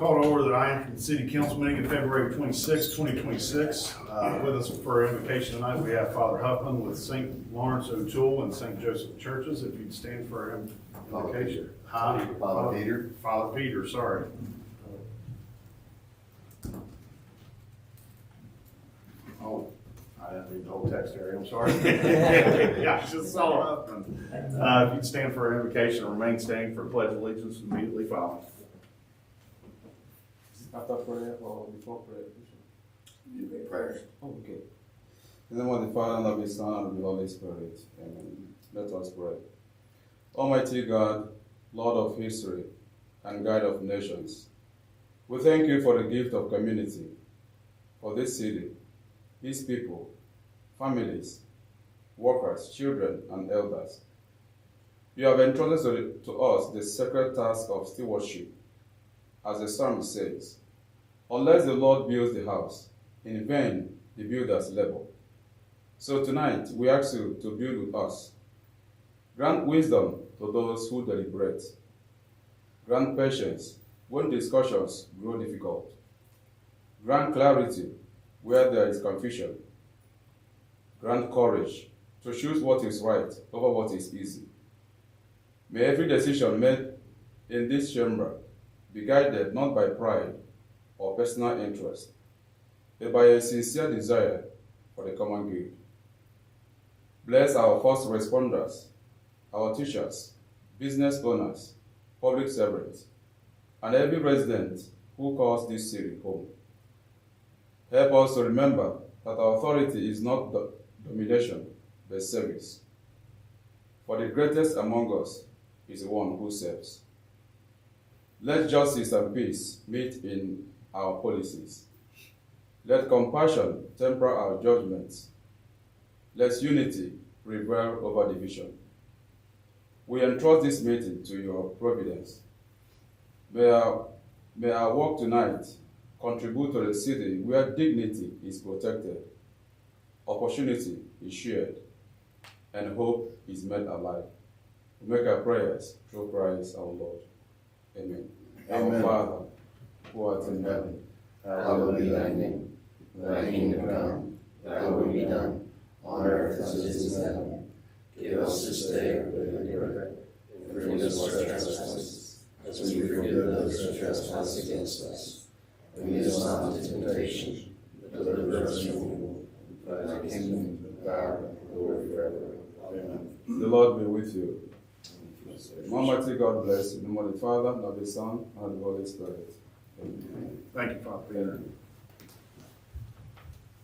Call to order the Ironton City Council meeting of February 26, 2026. With us for invocation tonight, we have Father Huffman with St. Lawrence O'Toole and St. Joseph Churches. If you'd stand for invocation. Father Peter. Father Peter, sorry. Oh, I didn't read the whole text area, I'm sorry. Yeah, I just saw Huffman. If you'd stand for invocation, remain standing for pledge of allegiance immediately following. After prayer or before prayer? You make prayers. Oh, okay. In the name of the Father, and of the Son, and of the Holy Spirit. Amen. Let us pray. Almighty God, Lord of history and guide of nations, we thank you for the gift of community, for this city, its people, families, workers, children, and elders. You have entrusted to us the sacred task of stewardship. As the psalm says, unless the Lord builds the house, in vain the builders labor. So tonight we ask you to build with us. Grant wisdom to those who deliberate. Grant patience when discussions grow difficult. Grant clarity where there is confusion. Grant courage to choose what is right over what is easy. May every decision made in this chamber be guided not by pride or personal interest, but by a sincere desire for the common good. Bless our first responders, our teachers, business owners, public servants, and every resident who calls this city home. Help us to remember that our authority is not domination, but service. For the greatest among us is the one who serves. Let justice and peace meet in our policies. Let compassion temper our judgments. Let unity prevail over division. We entrust this meeting to your providence. May our work tonight contribute to a city where dignity is protected, opportunity is shared, and hope is made alive. We make our prayers through Christ our Lord. Amen. Amen. Our Father, who art in heaven, Hallowed be thy name. Thy kingdom come, thy will be done, on earth as it is in heaven. Give us this day our daily bread, and forgive us our trespasses, as we forgive those who trespass against us. And lead us not into temptation, but deliver us from evil. For thy kingdom, the power, and the glory forever. Amen. the Lord be with you. Almighty God bless you. In the name of the Father, and of the Son, and of the Holy Spirit. Amen. Thank you, Father Peter.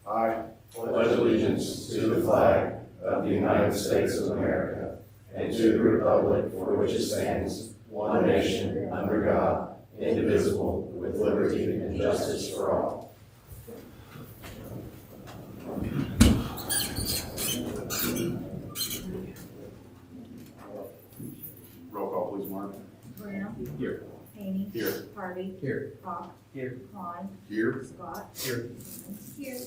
I Pledge allegiance to the flag of the United States of America and to the republic for which it stands, one nation, under God, indivisible, with liberty and justice for all. roll call, please, Mark. Brown. Here. Haney. Here. Harvey. Here. Hawk. Here. Klein. Here. Scott. Here. Here.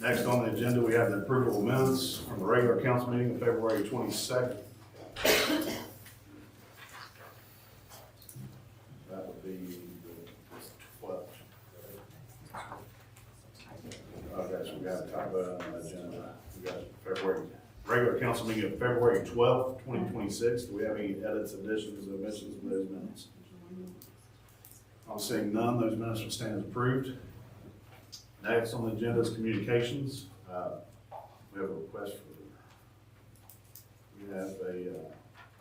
Next on the agenda, we have the approval of minutes from the regular council meeting of February 22nd. That would be the 12th. Okay, so we got a typo on the agenda. We got February, regular council meeting of February 12th, 2026. Do we have any edits, additions, omissions of those minutes? I'm seeing none. Those minutes will stand as approved. Next on the agenda is communications. We have a request we have a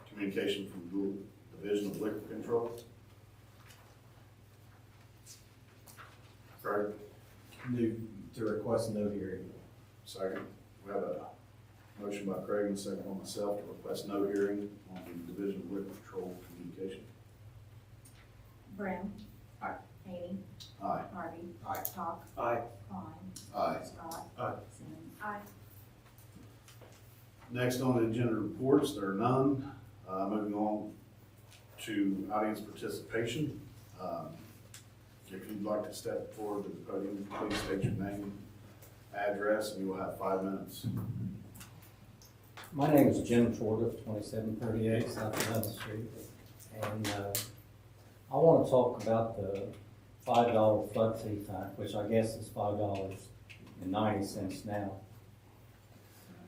communication from the Division of Liquor Control. Craig, Move to request no hearing. second. We have a motion by Craig and a second by myself to request no hearing on the Division of Liquor Control communication. Brown. Aye. Haney. Aye. Harvey. Aye. Hawk. Aye. Klein. Aye. Scott. Aye. Sims. Aye. Next on the agenda reports, there are none. Moving on to audience participation. If you'd like to step forward to the podium, please state your name, address, and you will have 5 minutes. My name is Jim Shorter, 2738 South Eleventh Street, and I want to talk about the $5 flood fee fine, which I guess is $5.90 now.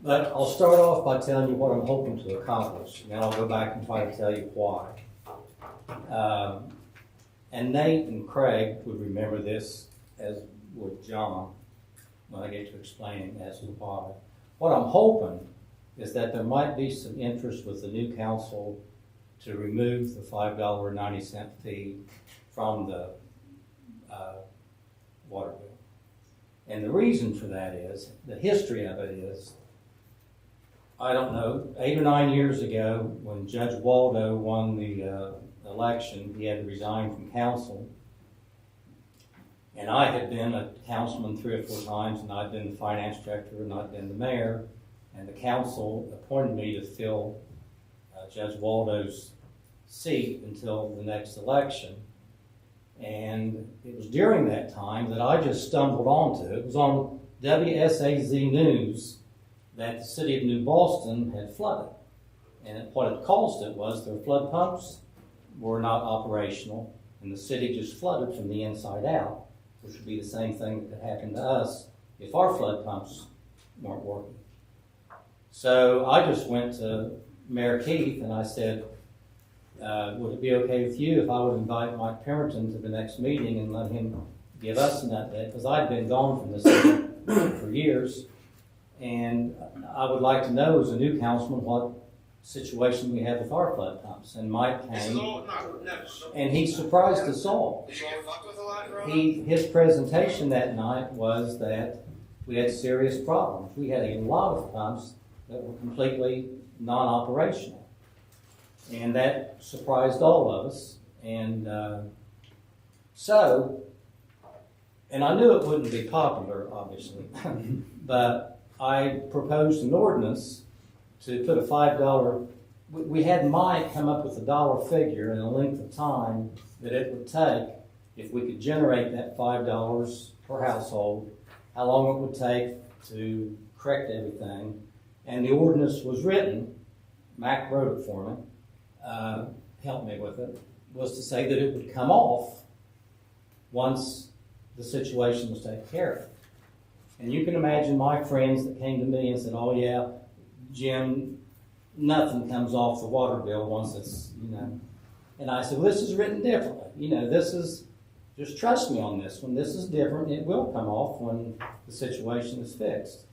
But I'll start off by telling you what I'm hoping to accomplish, and then I'll go back and try to tell you why. And Nate and Craig would remember this, as would John, when I get to explaining as to why. What I'm hoping is that there might be some interest with the new council to remove the $5.90 fee from the water bill. And the reason for that is, the history of it is, I don't know, 8 or 9 years ago, when Judge Waldo won the election, he had to resign from council. And I had been a councilman 3 or 4 times, and I'd been the finance director, and I'd been the mayor, and the council appointed me to fill Judge Waldo's seat until the next election. And it was during that time that I just stumbled onto it. It was on WSAZ News that the city of New Boston had flooded. And what it caused it was their flood pumps were not operational, and the city just flooded from the inside out, which would be the same thing that could happen to us if our flood pumps weren't working. So I just went to Mayor Keith and I said, would it be okay with you if I would invite Mike Pemberton to the next meeting and let him give us an update? Because I'd been gone from the city for years, and I would like to know as a new councilman what situation we have with our flood pumps. And Mike came, and he surprised us all. His presentation that night was that we had serious problems. We had a lot of pumps that were completely non-operational. And that surprised all of us. And and I knew it wouldn't be popular, obviously, but I proposed an ordinance to put a $5, we had Mike come up with a dollar figure and a length of time that it would take if we could generate that $5 per household, how long it would take to correct everything. And the ordinance was written, Mac wrote it for me, helped me with it, was to say that it would come off once the situation was taken care of. And you can imagine my friends that came to me and said, oh yeah, Jim, nothing comes off the water bill once it's, And I said, well, this is written differently. This is, just trust me on this one. This is different. It will come off when the situation is fixed.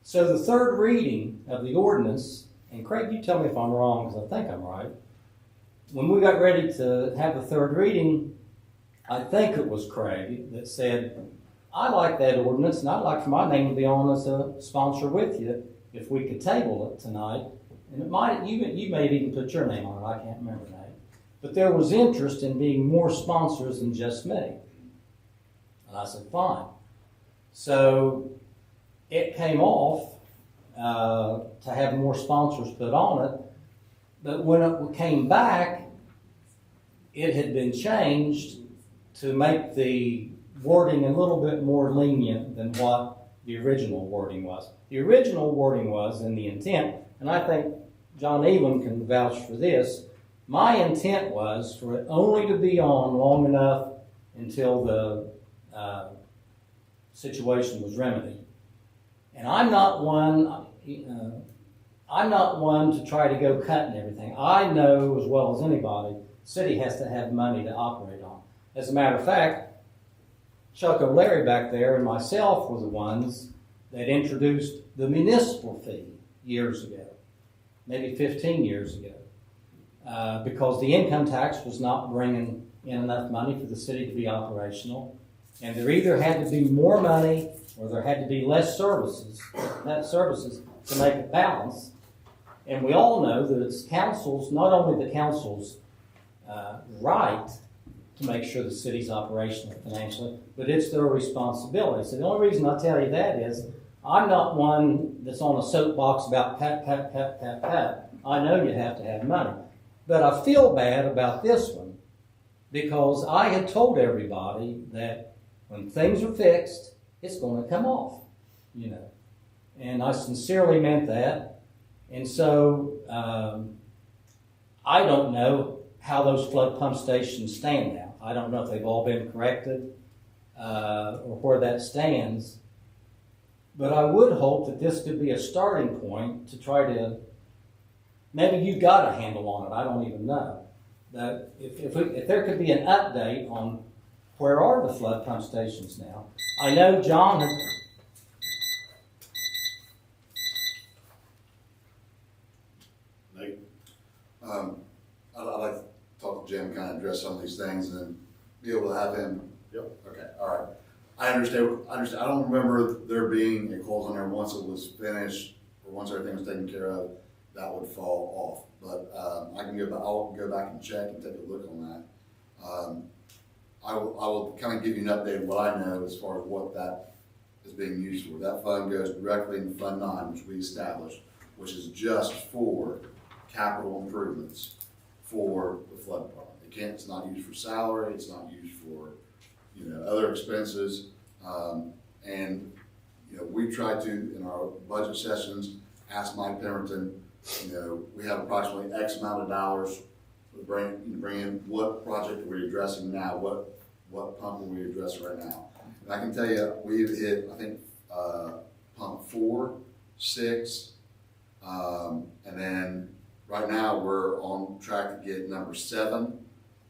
So the third reading of the ordinance, and Craig, you tell me if I'm wrong, because I think I'm right. When we got ready to have the third reading, I think it was Craig that said, I like that ordinance, and I'd like for my name to be on as a sponsor with you if we could table it tonight. And it might, you may have even put your name on it, I can't remember that. But there was interest in being more sponsors than just me. And I said, fine. So it came off to have more sponsors put on it. But when it came back, it had been changed to make the wording a little bit more lenient than what the original wording was. The original wording was in the intent, and I think John Elam can vouch for this, my intent was for it only to be on long enough until the situation was remedied. And I'm not one to try to go cutting everything. I know as well as anybody, the city has to have money to operate on. As a matter of fact, Chuck O'Leary back there and myself were the ones that introduced the municipal fee years ago, maybe 15 years ago, because the income tax was not bringing in enough money for the city to be operational. And there either had to be more money or there had to be less services to make it balance. And we all know that it's council's, not only the council's right to make sure the city's operational financially, but it's their responsibility. So the only reason I tell you that is I'm not one that's on a soapbox about cut. I know you have to have money. But I feel bad about this one because I had told everybody that when things are fixed, it's going to come off, And I sincerely meant that. And so I don't know how those flood pump stations stand now. I don't know if they've all been corrected, or where that stands. But I would hope that this could be a starting point to try to, maybe you got a handle on it, I don't even know. That if there could be an update on where are the flood pump stations now. I know John had, Nate? I'd like to talk to Jim, kind of address some of these things and then be able to have him. Yep. Okay, all right. I understand. I don't remember there being a clause on there once it was finished or once everything was taken care of, that would fall off. But I'll go back and check and take a look on that. I will kind of give you an update of what I know as far as what that is being used for. That fund goes directly into Fund 9, which we established, which is just for capital improvements for the flood department. It's not used for salary, it's not used for, other expenses. And, we try to, in our budget sessions, ask Mike Pemberton, we have approximately X amount of dollars to bring in, what project are we addressing now, what pump are we addressing right now. And I can tell you, we've hit, I think, pump 4, 6, and then right now we're on track to get number 7.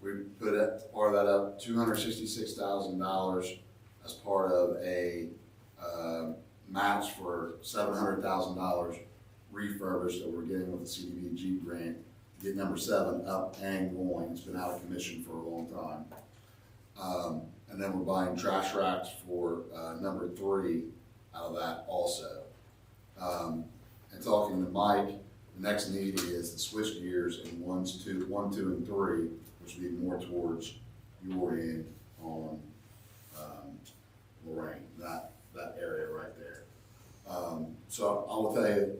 We put part of that up, $266,000 as part of a match for $700,000 refurbished that we're getting with the CDBG grant to get number 7 up and going. It's been out of commission for a long time. And then we're buying trash racks for number 3 out of that also. And talking to Mike, the next need is the switch gears in 1, 2, and 3, which would be more towards your end on Lorraine, that area right there. So I will tell you,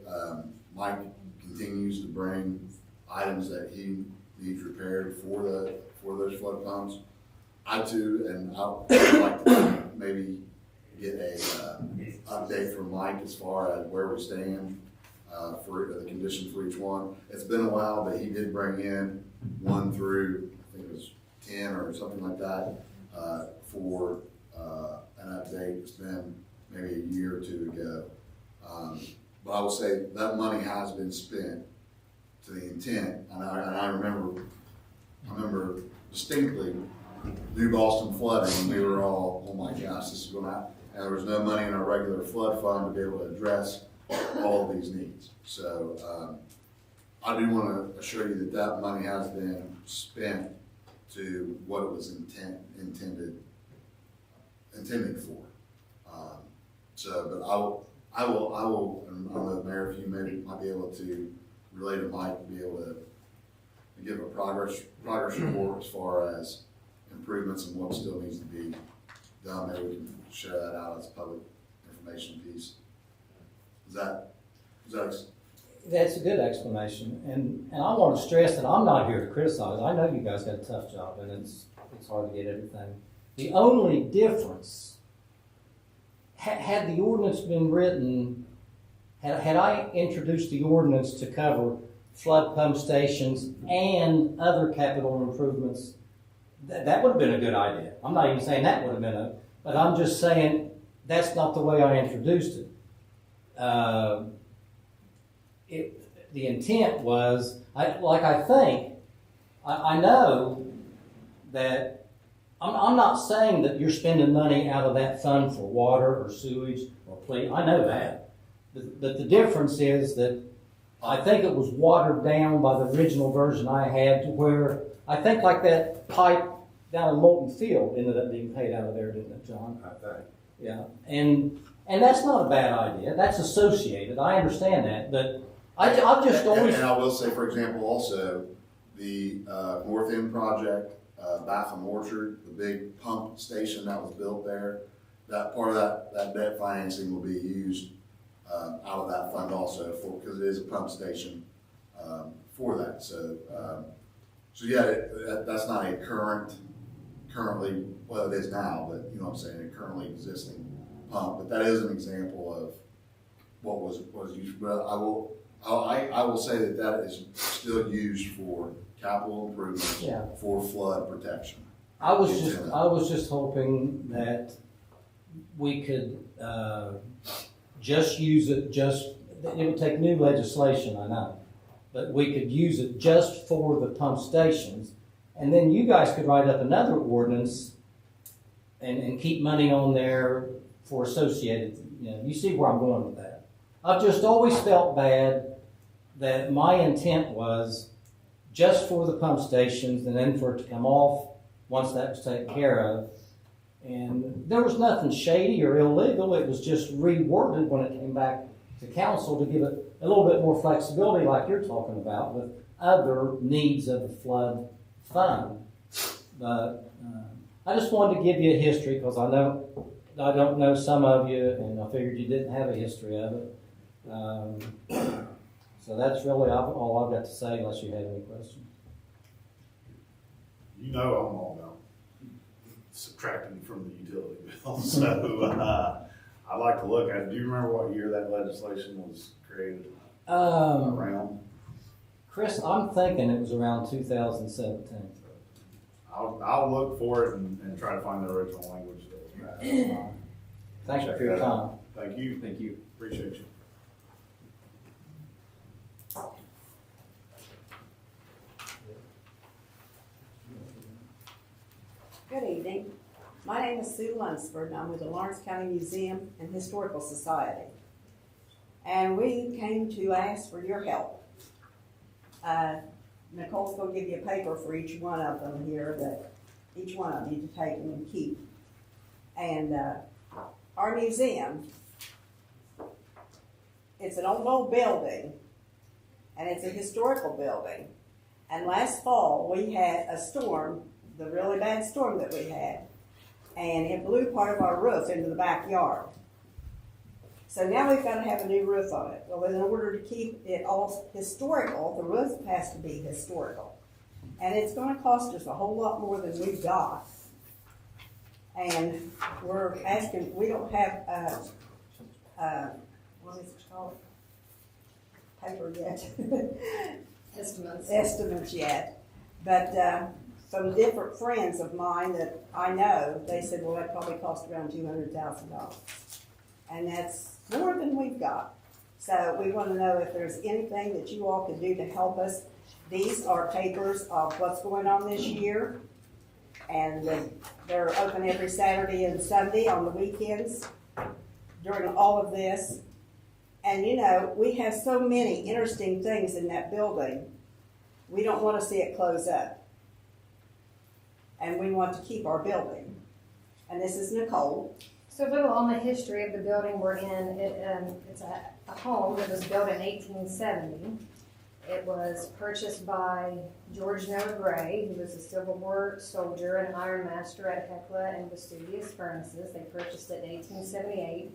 Mike continues to bring items that he needs repaired for those flood pumps. I too, and I'd like to maybe get a update from Mike as far as where we stand for the condition for each one. It's been a while, but he did bring in 1 through, I think it was 10 or something like that, for an update. It's been maybe a year or 2 ago. But I will say that money has been spent to the intent, and I remember distinctly New Boston flooding, and we were all, oh my gosh, this is going to happen. And there was no money in our regular flood fund to be able to address all of these needs. So I do want to assure you that money has been spent to what it was intended for. But I will, and I don't know, Mayor, if you might be able to relay to Mike, be able to give a progress report as far as improvements and what still needs to be done. Maybe we can share that out as a public information piece. that's a good explanation. And I want to stress that I'm not here to criticize. I know you guys got a tough job and it's hard to get everything. The only difference, had the ordinance been written, had I introduced the ordinance to cover flood pump stations and other capital improvements, that would have been a good idea. I'm not even saying that would have been but I'm just saying that's not the way I introduced it. The intent was, I know that I'm not saying that you're spending money out of that fund for water or sewage or police. I know that. But the difference is that I think it was watered down by the original version I had to where I think like that pipe down in Molten Field ended up being paid out of there, didn't it, John? I think. Yeah. And that's not a bad idea. That's associated. I understand that. But I've just always... And I will say, for example, also, the North End project, Batham Orchard, the big pump station that was built there, that part of that debt financing will be used out of that fund also because it is a pump station for that. So yeah, that's not a currently, well, it is now, but you know what I'm saying, a currently existing pump. But that is an example of what was used. But I will say that is still used for capital improvements for flood protection. I was just hoping that we could, just use it, it would take new legislation, I know. But we could use it just for the pump stations, and then you guys could write up another ordinance and keep money on there for associated, you see where I'm going with that. I've just always felt bad that my intent was just for the pump stations and then for it to come off once that was taken care of. And there was nothing shady or illegal, it was just reworded when it came back to council to give it a little bit more flexibility like you're talking about with other needs of the flood fund. But I just wanted to give you a history because I don't know some of you, and I figured you didn't have a history of it. So that's really all I've got to say unless you have any questions. I'm all about subtracting from the utility bill, so I'd like to look at it. Do you remember what year that legislation was created? Around? Chris, I'm thinking it was around 2017. I'll look for it and try to find the original language that was passed. Thank you for your time. Thank you. Thank you. Appreciate you. Good evening. My name is Sue Lunsford, and I'm with the Lawrence County Museum and Historical Society. And we came to ask for your help. Nicole's going to give you a paper for each one of them here that each one of you to take and keep. And our museum, it's an old building, and it's a historical building. And last fall, we had a storm, the really bad storm that we had, and it blew part of our roof into the backyard. So now we've got to have a new roof on it. Well, in order to keep it all historical, the roof has to be historical. And it's going to cost us a whole lot more than we've got. And we're asking, we don't have, what is it called? Paper yet. Estimates yet. But some different friends of mine that I know, they said, well, that probably cost around $200,000. And that's more than we've got. So we want to know if there's anything that you all could do to help us. These are papers of what's going on this year. And they're open every Saturday and Sunday on the weekends during all of this. And we have so many interesting things in that building. We don't want to see it close up. And we want to keep our building. And this is Nicole. So a little on the history of the building we're in. It's a home that was built in 1870. It was purchased by George Noah Gray, who was a Civil War soldier and iron master at Hecla and Vesuvius Furnaces. They purchased it in 1878,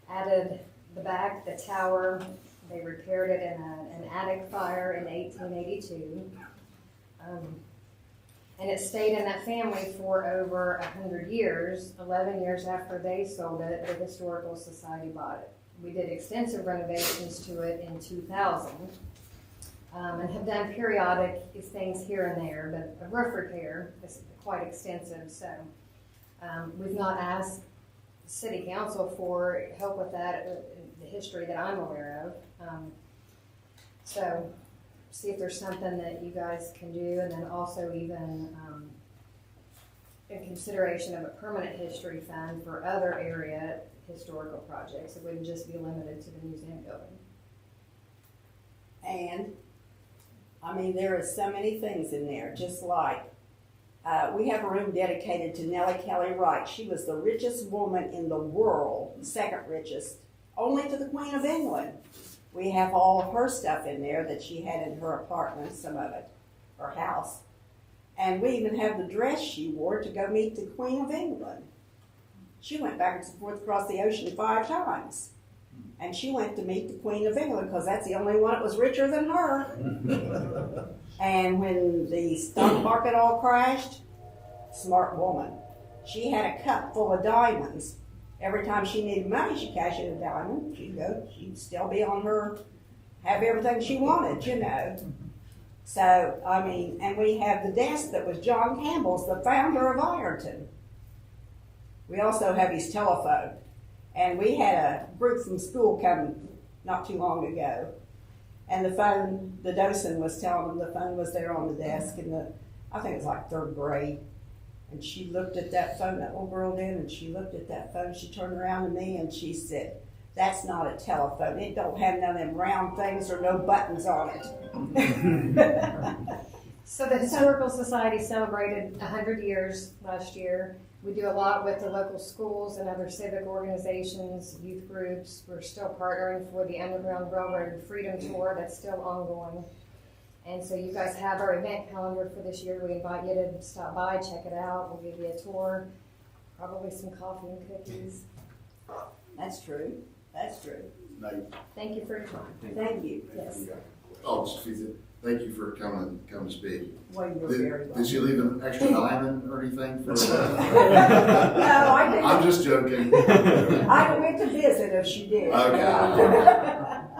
added the back, the tower. They repaired it in an attic fire in 1882. And it stayed in that family for over 100 years. 11 years after they sold it, the Historical Society bought it. We did extensive renovations to it in 2000 and have done periodic things here and there, but a roof repair is quite extensive. So we've not asked City Council for help with that, the history that I'm aware of. So see if there's something that you guys can do, and then also even in consideration of a permanent history fund for other area historical projects. It wouldn't just be limited to the museum building. And there are so many things in there, just like we have a room dedicated to Nellie Kelly Wright. She was the richest woman in the world, the second richest, only to the Queen of England. We have all of her stuff in there that she had in her apartment, some of it, her house. And we even have the dress she wore to go meet the Queen of England. She went back and forth across the ocean 5 times. And she went to meet the Queen of England because that's the only one that was richer than her. And when the stock market all crashed, smart woman. She had a cup full of diamonds. Every time she needed money, she'd cash in a diamond. She'd still be on her, have everything she wanted, So, I mean, and we have the desk that was John Campbell's, the founder of Ironton. We also have his telephone. And we had a group from school come not too long ago. And the phone, the docent was telling them the phone was there on the desk in I think it was like 3rd grade. And she looked at that phone, that little girl did, and she looked at that phone. She turned around to me and she said, "That's not a telephone. It don't have none of them round things or no buttons on it." So the Historical Society celebrated 100 years last year. We do a lot with the local schools and other civic organizations, youth groups. We're still partnering for the Underground Railroad Freedom Tour that's still ongoing. And so you guys have our event calendar for this year. We invite you to stop by, check it out. We'll give you a tour, probably some coffee and cookies. That's true. That's true. Thank you for your time. Thank you. Yes. Oh, excuse me. Thank you for coming to speak. Well, you're very welcome. Did she leave an extra diamond or anything? For No, I didn't. I'm just joking. I went to visit if she did. Okay.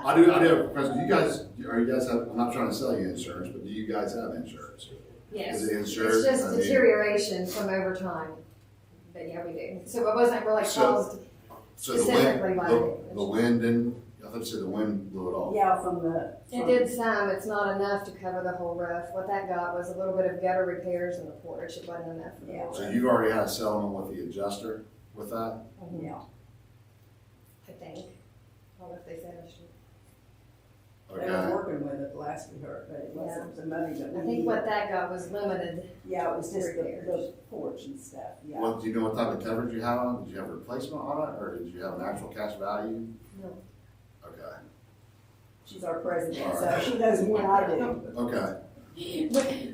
I do have a question. I'm not trying to sell you insurance, but do you guys have insurance? Yes. Is it insured? It's just I mean- deterioration from over time. But yeah, we do. So it wasn't really caused. So the Specifically wind, by the wind didn't, I thought you said the wind blew it off. Yeah, from the. It did some. It's not enough to cover the whole roof. What that got was a little bit of gutter repairs in the porch. It wasn't enough for the whole So roof, you've already had a settlement with the adjuster with that? Yeah. I think. I don't know if they finished it. They were Okay. working with it last we heard, but it wasn't the money that we I needed. think what that got was limited. Yeah, it was just Repairs. the porch and stuff, yeah. Well, do you know what type of coverage you had on it? Did you have a replacement on it, or did you have an actual cash value? No. Okay. She's our president, All so right. she knows more than I do. Okay.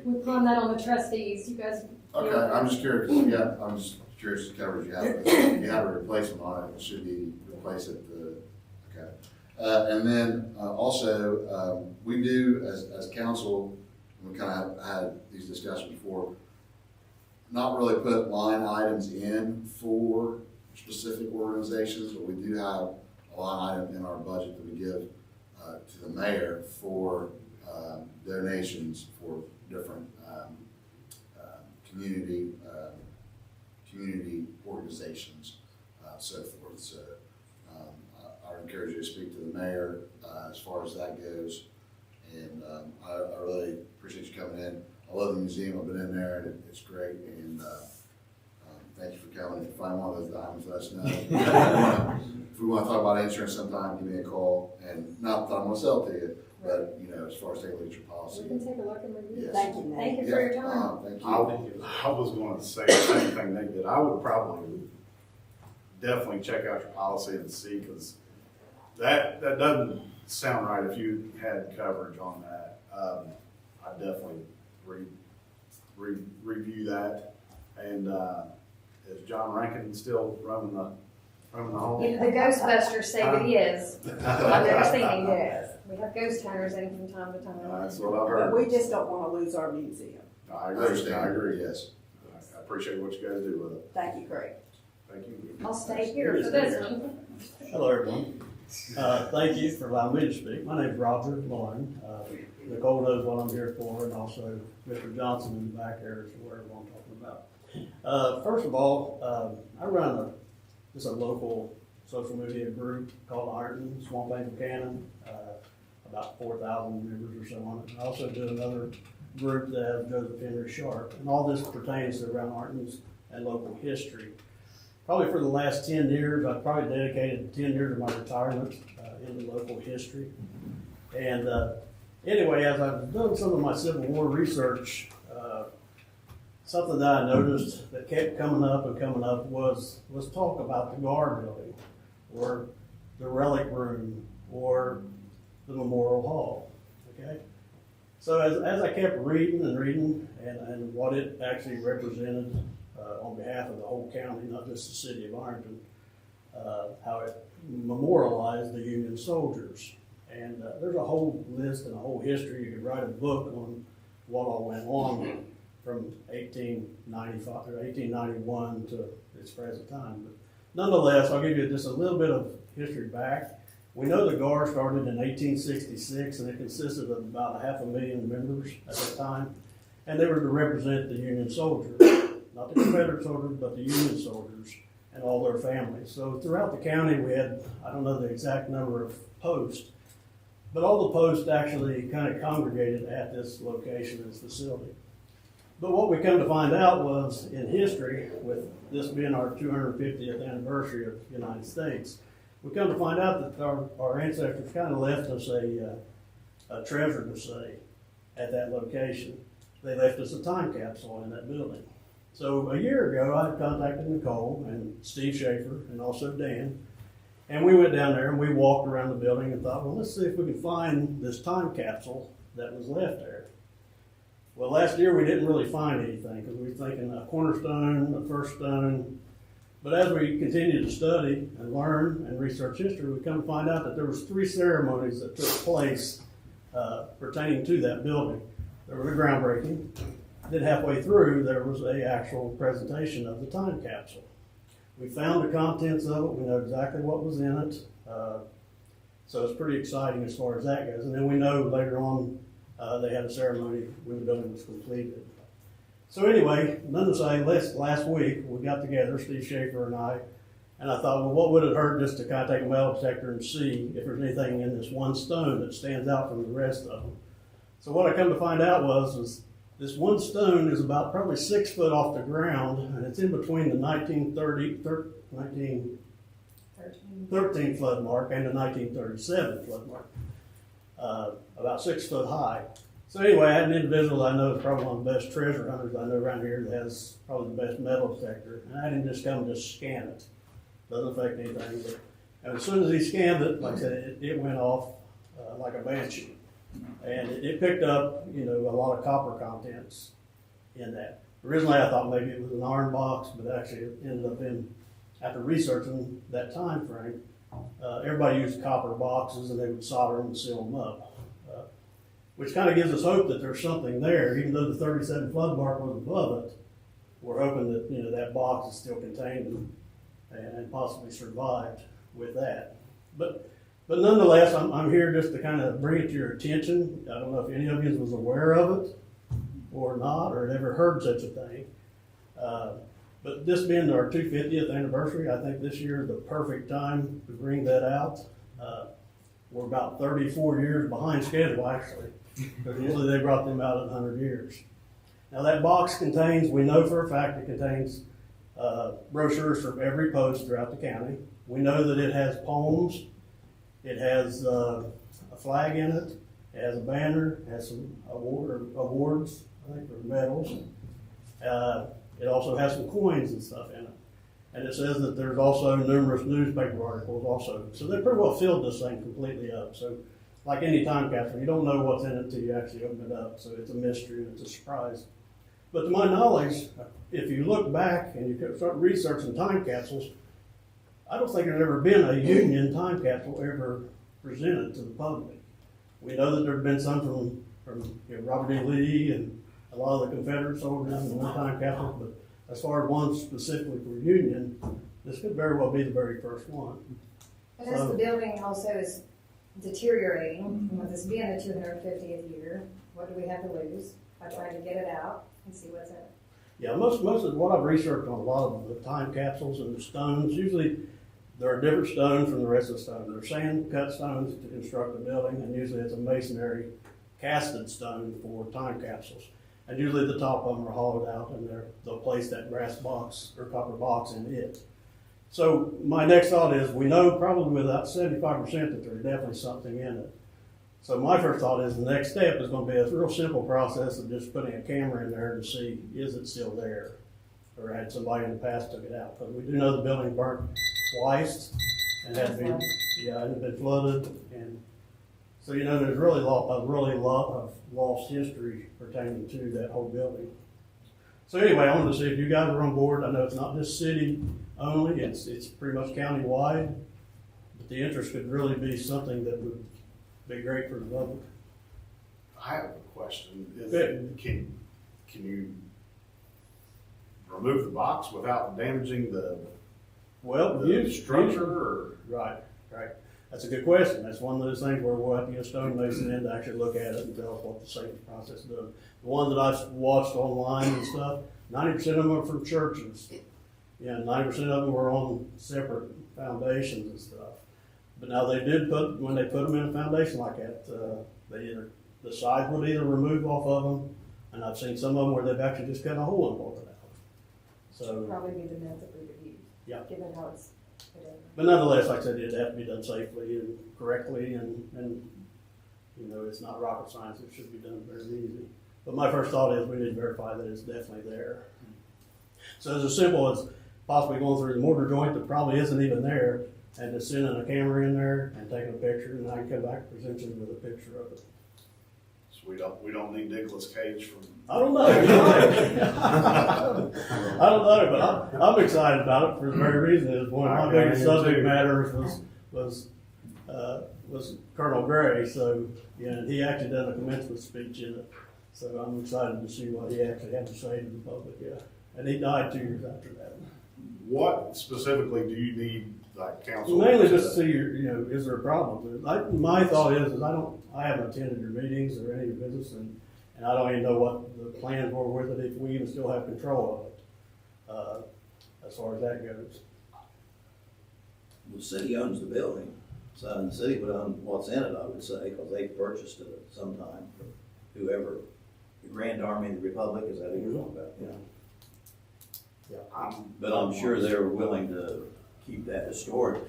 We pawned that on the trustees. You guys. Okay, I'm just curious, yeah, I'm just curious the coverage you have. If you have a replacement on it, it should be replaced at the, okay. And then, also, we do, as council, we kind of had these discussions before, not really put line items in for specific organizations, but we do have a line item in our budget that we give to the mayor for donations for different community organizations, so forth. So I encourage you to speak to the mayor as far as that goes. And I really appreciate you coming in. I love the museum. I've been in there, and it's great. And thank you for coming. If you find one of those diamonds, let us know. If we want to talk about insurance sometime, give me a call. And not that I'm going to sell it to you, but as far as taking a look at your policy. We can take a look and review. Yes. Thank you, Nate. Thank you for your time. Thank I you. was going to say the same thing Nick did. I would probably definitely check out your policy and see, because that doesn't sound right if you had coverage on that. I'd definitely review that. And is John Rankin still running the home? Yeah, the Ghostbusters say that he is. I've never seen him. Yes, We have ghost hunters in from time to time. That's what I've but heard. we just don't want to lose our museum. I I agree. Yes. I appreciate what you guys do with it. Thank you, Craig. Thank you. I'll stay here for this one. Hello, everyone. Thank you for allowing me to speak. My name is Roger Lauren. Nicole knows what I'm here for, and also Mr. Johnson in the back there is aware of what I'm talking about. First of all, I run just a local social media group called Ironton, Swamp Bank Buchanan, about 4,000 members or so on it. I also do another group that has Joseph Henry Sharp, and all this pertains to around Ironton's and local history. Probably for the last 10 years, I've probably dedicated 10 years of my retirement into local history. And anyway, as I've done some of my Civil War research, something that I noticed that kept coming up was, let's talk about the guard building, or the relic room, or the memorial hall, okay? So as I kept reading and what it actually represented on behalf of the whole county, not just the city of Ironton, how it memorialized the Union soldiers. And there's a whole list and a whole history. You could write a book on what all went on from 1895 or 1891 to its present time. But nonetheless, I'll give you just a little bit of history back, We know the GAR started in 1866, and it consisted of about 500,000 members at that time, and they were to represent the Union soldiers, not the Confederate soldiers, but the Union soldiers and all their families. So throughout the county, we had, I don't know the exact number of posts, but all the posts actually kind of congregated at this location, this facility. But what we come to find out was, in history, with this being our 250th anniversary of the United States, we come to find out that our ancestors kind of left us a treasure to say at that location. They left us a time capsule in that building. So a year ago, I contacted Nicole and Steve Schaefer and also Dan, and we went down there and we walked around the building and thought, well, let's see if we can find this time capsule that was left there. Well, last year we didn't really find anything because we were thinking a cornerstone, a first stone. But as we continued to study and learn and research history, we come to find out that there was 3 ceremonies that took place pertaining to that building. There was a groundbreaking. Then halfway through, there was an actual presentation of the time capsule. We found the contents of it. We know exactly what was in it. So it's pretty exciting as far as that goes. And then we know later on they had a ceremony when the building was completed. So anyway, none to say, last week we got together, Steve Schaefer and I thought, well, what would it hurt just to kind of take a metal detector and see if there's anything in this one stone that stands out from the rest of them. So what I come to find out was this one stone is about probably 6 foot off the ground, and it's in between the 1913 flood mark and the 1937 flood mark, about 6 foot high. So anyway, I had an individual I know is probably one of the best treasure hunters I know around here that has probably the best metal detector, and I had him just come and just scan it. Doesn't affect anything, but and as soon as he scanned it, like I said, it went off like a banshee. And it picked up, a lot of copper contents in that. Originally, I thought maybe it was an iron box, but actually it ended up after researching that time frame, everybody used copper boxes and they would solder them and seal them up. Which kind of gives us hope that there's something there, even though the 37 flood mark was above it. We're hoping that, that box is still contained and possibly survived with that. But nonetheless, I'm here just to kind of bring it to your attention. I don't know if any of you was aware of it or not, or had ever heard such a thing. But this being our 250th anniversary, I think this year is the perfect time to bring that out. We're about 34 years behind schedule, actually, because usually they brought them out in 100 years. Now that box contains, we know for a fact it contains brochures from every post throughout the county. We know that it has poems. It has a flag in it. It has a banner. It has some awards, I think, or medals. It also has some coins and stuff in it. And it says that there's also numerous newspaper articles also. So they pretty well filled this thing completely up. So like any time capsule, you don't know what's in it until you actually open it up. So it's a mystery and it's a surprise. But to my knowledge, if you look back and you start researching time capsules, I don't think there's ever been a Union time capsule ever presented to the public. We know that there have been some from Robert E. Lee and a lot of the Confederate soldiers in one time capsules, but as far as one specifically for Union, this could very well be the very first one. But as the building also is deteriorating, with this being the 250th year, what do we have to lose by trying to get it out and see what's in it? Yeah, most of what I've researched on a lot of the time capsules and the stones, usually there are different stones from the rest of the stones. There are sand cut stones to construct the building, and usually it's a masonry casted stone for time capsules. And usually the top of them are hollowed out and they'll place that brass box or copper box in it. So my next thought is we know probably with about 75% that there's definitely something in it. So my first thought is the next step is going to be a real simple process of just putting a camera in there to see is it still there, or had somebody in the past took it out. But we do know the building burnt twice and had been flooded, and so there's really a lot of lost history pertaining to that whole building. So anyway, I wanted to see if you guys are on board. I know it's not just city only; it's pretty much county-wide. But the interest could really be something that would be great for the public. I have a question. Good. Can you remove the box without damaging the structure? Or? Right. That's a good question. That's one of those things where we'll have to get a stonemason in to actually look at it and tell us what the safety process does. The ones that I've watched online and stuff, 90% of them are from churches. Yeah, 90% of them were on separate foundations and stuff. But now they did when they put them in a foundation like that, the sides would either remove off of them, and I've seen some of them where they've actually just cut a hole and pulled it out. So, Probably be the method we would use. Yeah. Given how it's put in. but nonetheless, like I said, it'd have to be done safely and correctly, and you know, it's not rocket science. It should be done very easy. But my first thought is we need to verify that it's definitely there. So it's as simple as possibly going through the mortar joint that probably isn't even there, and just sending a camera in there and taking a picture, and I can come back and present you with a picture of it. So we don't need Nicolas Cage from. I don't know. I don't know, but I'm excited about it for the very reason is one of my biggest subject matters was Colonel Gray. So yeah, and he actually done a commencement speech in it. So I'm excited to see what he actually had to say to the public. Yeah, and he died 2 years after that. What specifically do you need, like, council? Mainly just to see, is there a problem? My thought is I haven't attended your meetings or any of your business, and I don't even know what the plans were with it, if we even still have control of it, as far as that goes. The city owns the building, so the city would own what's in it, I would say, because they purchased it at some time from whoever, the Grand Army of the Republic, is that who you're talking about? Yeah. But I'm sure they're willing to keep that historic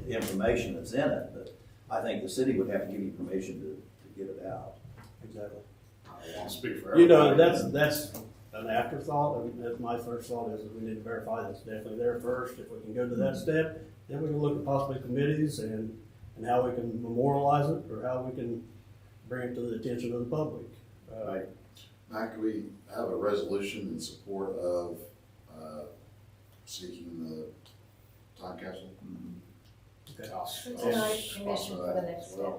information that's in it, but I think the city would have to give you permission to get it out. Exactly. I don't want to speak for everybody. That's an afterthought, and that's my first thought is that we need to verify that's definitely there first. If we can go to that step, then we can look at possibly committees and how we can memorialize it, or how we can bring it to the attention of the public. Right. Matt, can we have a resolution in support of seeking the time capsule? Okay. So tonight, permission for the next step.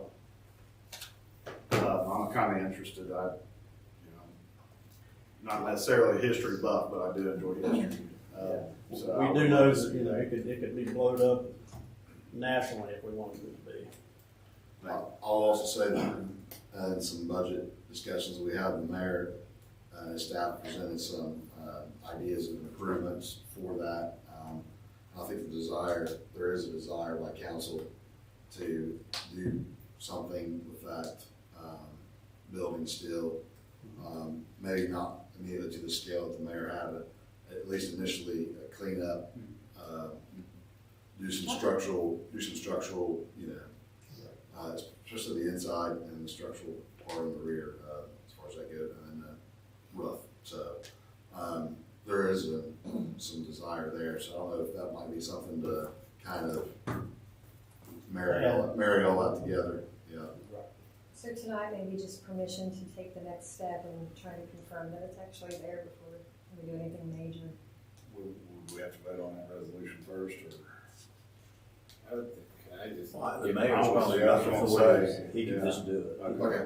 I'm kind of interested. Not necessarily a history buff, but I do enjoy history. So We do know that, it could be blowed up nationally if we wanted it to be. I'll also say that in some budget discussions we had with the mayor, staff presented some ideas of improvements for that. I think there is a desire by council to do something with that building still. Maybe not immediately to the scale that the mayor had, but at least initially clean up, do some structural, especially the inside and the structural part in the rear, as far as that goes, and roof. So there is some desire there. So I don't know if that might be something to kind of marry all that together. Yeah. So tonight, maybe just permission to take the next step and try to confirm that it's actually there before we do anything major. Would we have to vote on that resolution first, or? The mayor's probably got the authority, he can just do it. Okay.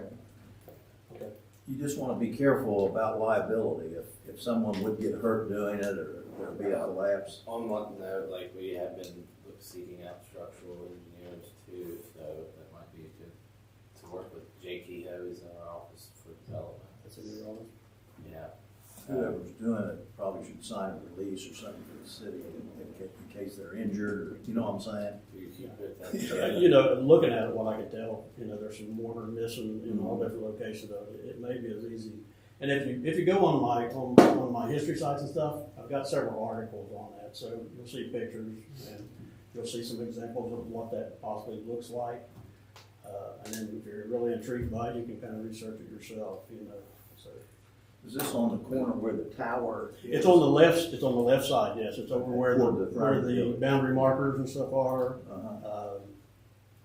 You just want to be careful about liability. If someone would get hurt doing it, or there'd be a collapse. On one note, like, we have been seeking out structural engineers too, so that might be good to work with J.T. Ho's in our office for development. That's a new office. Yeah. Whoever's doing it probably should sign a release or something for the city in case they're injured, or, you know what I'm saying? You keep it Looking at it, what I can tell, there's some mortar missing in all different locations of it. It may be as easy. And if you go on my history sites and stuff, I've got several articles on that. So you'll see pictures and you'll see some examples of what that possibly looks like. And then if you're really intrigued by it, you can kind of research it yourself. So Is this on the corner where the tower is? it's on the left. It's on the left side. Yes, it's over where Toward the front where of the the building. boundary markers and stuff are. Uh-huh.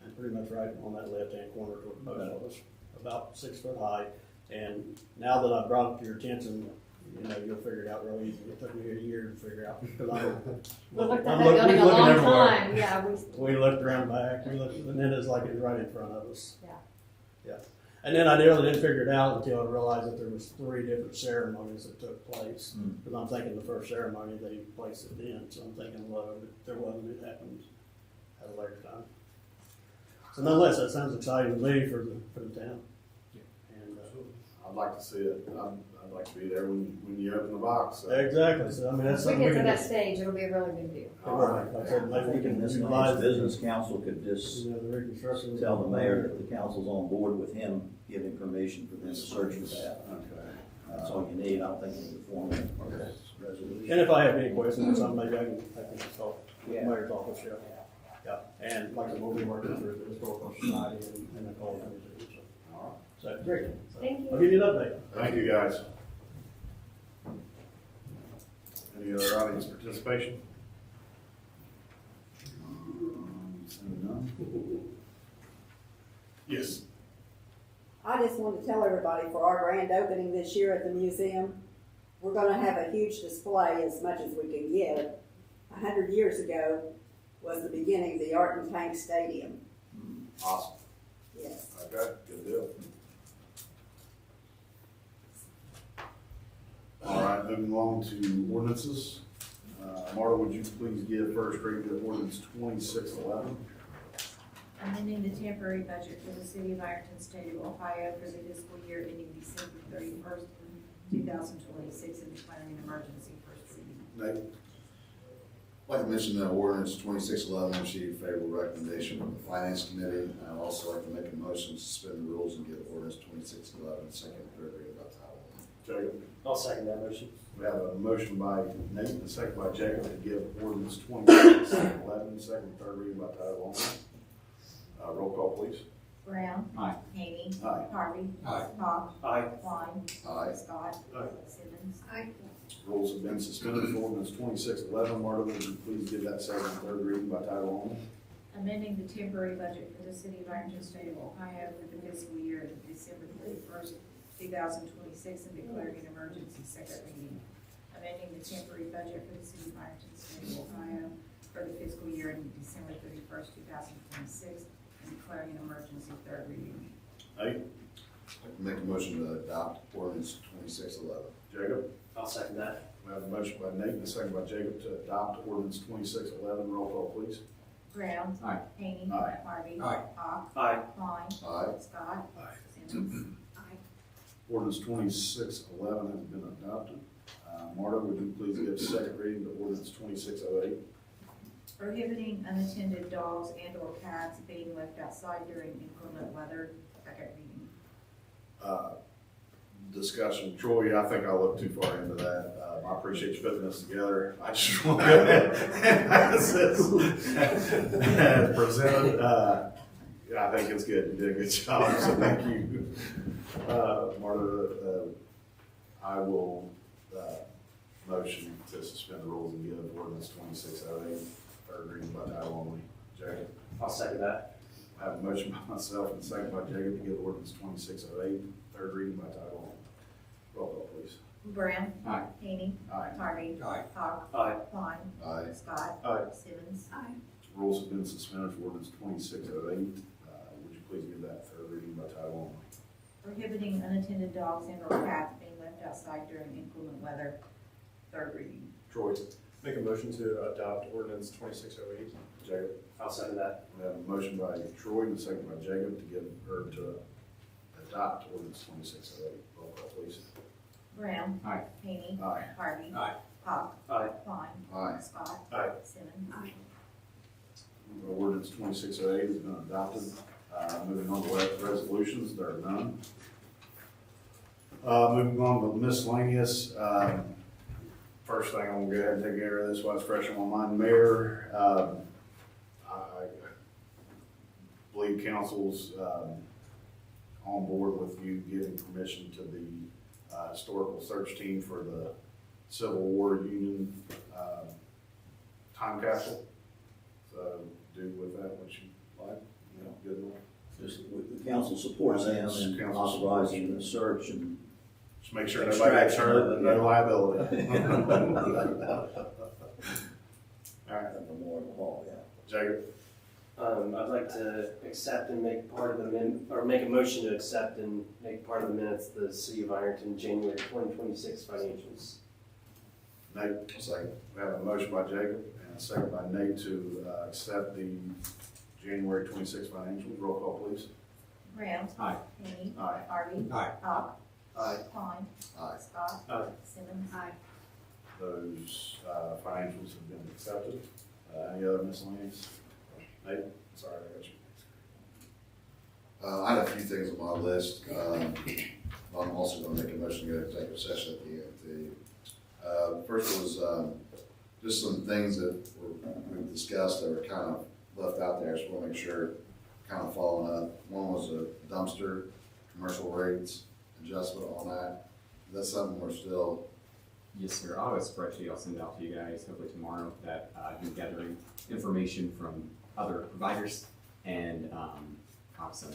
And pretty much right on that left-hand corner toward the post office, about 6 foot high. And now that I've brought it to your attention, you'll figure it out real easy. It took me a year to figure out, because We looked at I'm that look- building we a looking long everywhere. time, yeah, We looked around back, and then it's like it's right in front of us. Yeah. Yeah. And then I really didn't figure it out until I realized that there was 3 different ceremonies that took place. Because I'm thinking the first ceremony, they placed it in, so I'm thinking, well, if there wasn't, it happened at a later time. So nonetheless, that sounds exciting to me for the town. And, I'd like to see it. I'd like to be there when you open the box. So. exactly, so I mean, that's Once we something we get to can that do. stage, it'll be a really big deal. Like I said, maybe we can This utilize business council could just the reconstruction. tell the mayor that the council's on board with him giving permission for them to search for that. Okay. That's all you need. I don't think you need a formal resolution. And if I have any questions, or something, maybe I can consult the Yeah. mayor's office, yeah. Yeah, and like I said, we'll be working through the historical society and the call too. So, great. So, Thank you. I'll give you an update. Thank you, guys. Any other audience participation? Seeing none? Yes. I just want to tell everybody for our grand opening this year at the museum, we're gonna have a huge display as much as we can give. 100 years ago was the beginning of the Ironton Tank Stadium. Awesome. Yes. Okay, good deal. All right, moving along to ordinances. Marta, would you please give first reading of ordinance 2611? Amending the temporary budget for the city of Ironton, state of Ohio for the fiscal year ending December 31st, 2026, and declaring an emergency. First reading. Nate? I'd like to mention that ordinance 2611 received favorable recommendation from the finance committee. I'd also like to make a motion to suspend the rules and give ordinance 2611 second and third reading by title only. Jacob? I'll second that motion. We have a motion by Nate and a second by Jacob to give ordinance 2611 second and third reading by title only. Roll call, please. Brown. Aye. Haney. Aye. Harvey. Aye. Hawk. Aye. Klein. Aye. Scott. Aye. Simmons. Rules have been suspended for ordinance 2611. Marta, would you please give that second and third reading by title only? Amending the temporary budget for the city of Ironton, state of Ohio for the fiscal year ending December 31st, 2026, and declaring an emergency. Second reading. Amending the temporary budget for the city of Ironton, state of Ohio for the fiscal year ending December 31st, 2026, and declaring an emergency. Third reading. Nate? I'd like to make a motion to adopt ordinance 2611. Jacob? I'll second that. We have a motion by Nate and a second by Jacob to adopt ordinance 2611. Roll call, please. Brown. Aye. Haney. Aye. Harvey. Aye. Hawk. Aye. Klein. Aye. Scott. Aye. Simmons. Ordinance 2611 has been adopted. Marta, would you please give second reading to ordinance 2608? Prohibiting unattended dogs and or cats being left outside during inclement weather. Second reading. Discussion. Troy, I think I looked too far into that. I appreciate you putting this together. I just want to go ahead and as presented. I think it's good. You did a good job, so thank you. Marta, I will motion to suspend the rules and give ordinance 2608 third reading by title only. Jacob? I'll second that. I have a motion by myself and a second by Jacob to give ordinance 2608 third reading by title only. Roll call, please. Brown. Aye. Haney. Aye. Harvey. Aye. Hawk. Aye. Klein. Aye. Scott. Aye. Simmons. Rules have been suspended for ordinance 2608. Would you please give that third reading by title only? Prohibiting unattended dogs and or cats being left outside during inclement weather. Third reading. Troy? Make a motion to adopt ordinance 2608. Jacob? I'll second that. We have a motion by Troy and a second by Jacob to adopt ordinance 2608. Roll call, please. Brown. Aye. Haney. Aye. Harvey. Aye. Hawk. Aye. Klein. Aye. Scott. Aye. Simmons. Ordinance 2608 has been adopted. Moving on to resolutions, there are none. Moving on to miscellaneous. First thing, I'm gonna go ahead and take care of this while it's fresh on my mind. Mayor, I believe council's on board with you giving permission to the historical search team for the Civil War Union time capsule. So do with that what you like, you know, good enough. Just, the council supports them and Council supports authorizing the search and Just make sure nobody gets hurt, no liability. All right, the Memorial Hall, yeah. Jacob, I'd like to accept and make part of the or make a motion to accept and make part of the minutes the City of Ironton January 2026 financials. Nate, second. We have a motion by Jacob and a second by Nate to accept the January 26 financials. Roll call, please. Brown. Aye. Hany. Aye. Harvey. Aye. Hawk. Aye. Klein. Aye. Scott. Aye. Simmons. Aye. Those financials have been accepted. Any other miscellaneous? Nate, sorry, I got you. I had a few things on my list. I'm also gonna make a motion to go to executive session at the end too. First was, just some things that we've discussed that were kind of left out there. Just wanna make sure, kind of following up. One was a dumpster, commercial rates, adjustment on that. Is that something we're still, Yes, sir. I'll have a spreadsheet I'll send out to you guys hopefully tomorrow that I've been gathering information from other providers and I'll have some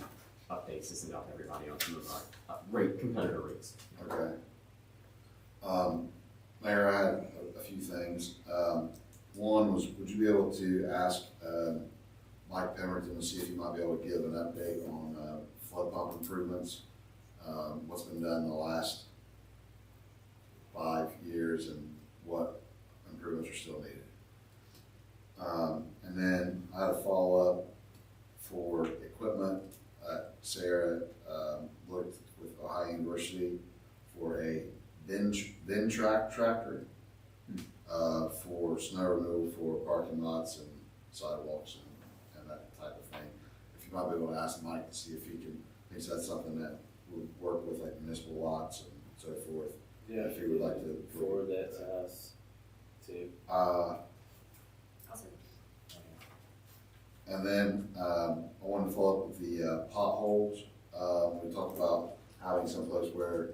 updates to send out to everybody on some of our competitor rates. okay. Mayor, I had a few things. One was, would you be able to ask Mike Pemberton to see if he might be able to give an update on flood pump improvements? What's been done in the last 5 years and what improvements are still needed. And then I had a follow-up for equipment. Sarah looked with Ohio University for a bin track tractor for snow removal for parking lots and sidewalks and that type of thing. If you might be able to ask Mike to see if he can, thinks that's something that would work with like municipal lots and so forth. Yeah, If you would like to forward that to us too. And then I wanted to follow up with the potholes. We talked about having some place where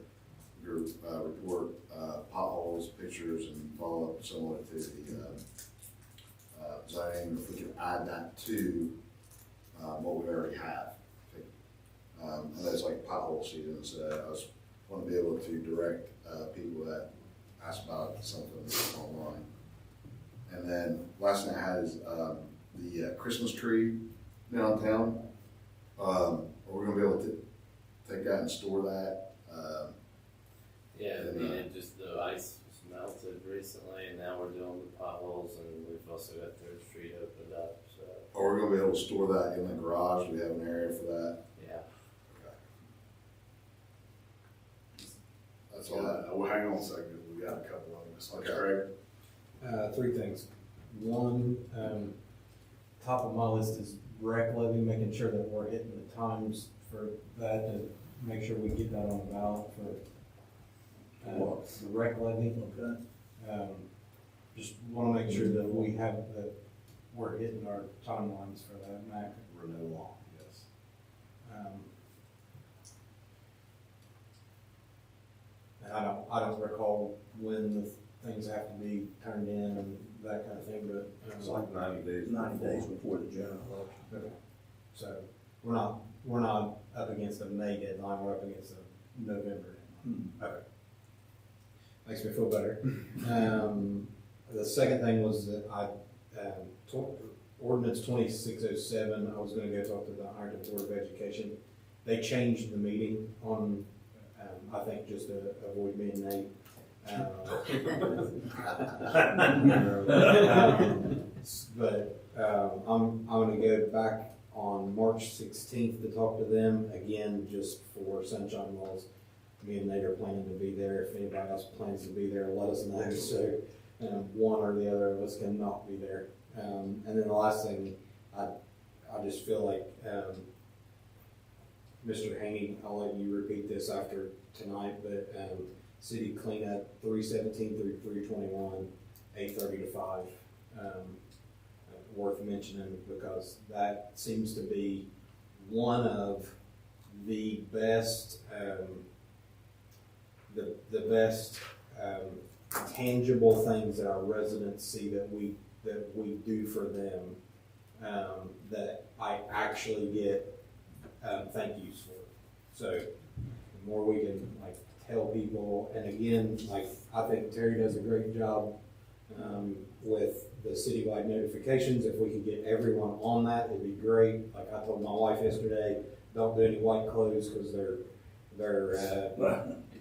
you report potholes, pictures, and follow up similar to the zoning. If we could add that to what we already have. And there's like pothole seasons. I was want to be able to direct people that ask about something online. And then last thing I had is the Christmas tree downtown. Are we gonna be able to take that and store that? Yeah, I mean, the ice was melted recently, and now we're doing the potholes, and we've also got Third Street opened up, so, Are we gonna be able to store that in the garage? Do we have an area for that? yeah. Okay. That's all I Well, hang on a second, we got a couple of them. It's like, Okay. Craig, Three things. One, top of my list is rec levy, making sure that we're hitting the times for that to make sure we get that on the ballot for the rec levy. Okay. Just want to make sure that we're hitting our timelines for that, Mac. renewal, yes. And I don't recall when the things have to be turned in and that kind of thing, but. It's like 90 days. 90 days before the general election. Okay. So we're not up against a May deadline, we're up against a November deadline. Okay. Makes me feel better. The second thing was that ordinance 2607, I was gonna go talk to the Ironton Board of Education. They changed the meeting on, I think just to avoid being named. But I'm gonna go back on March 16th to talk to them again, just for sunshine laws. Me and Nate are planning to be there. If anybody else plans to be there, let us know. So one or the other of us cannot be there. And then the last thing, I just feel like Mr. Haney, I'll let you repeat this after tonight, but city cleanup 317 through 321, 8:30 to 5. Worth mentioning because that seems to be one of the best, the best tangible things that our residents see that we do for them, that I actually get thank yous for. So the more we can like tell people, and again, like I think Terry does a great job with the citywide notifications. If we could get everyone on that, it'd be great. Like I told my wife yesterday, don't do any white clothes because they're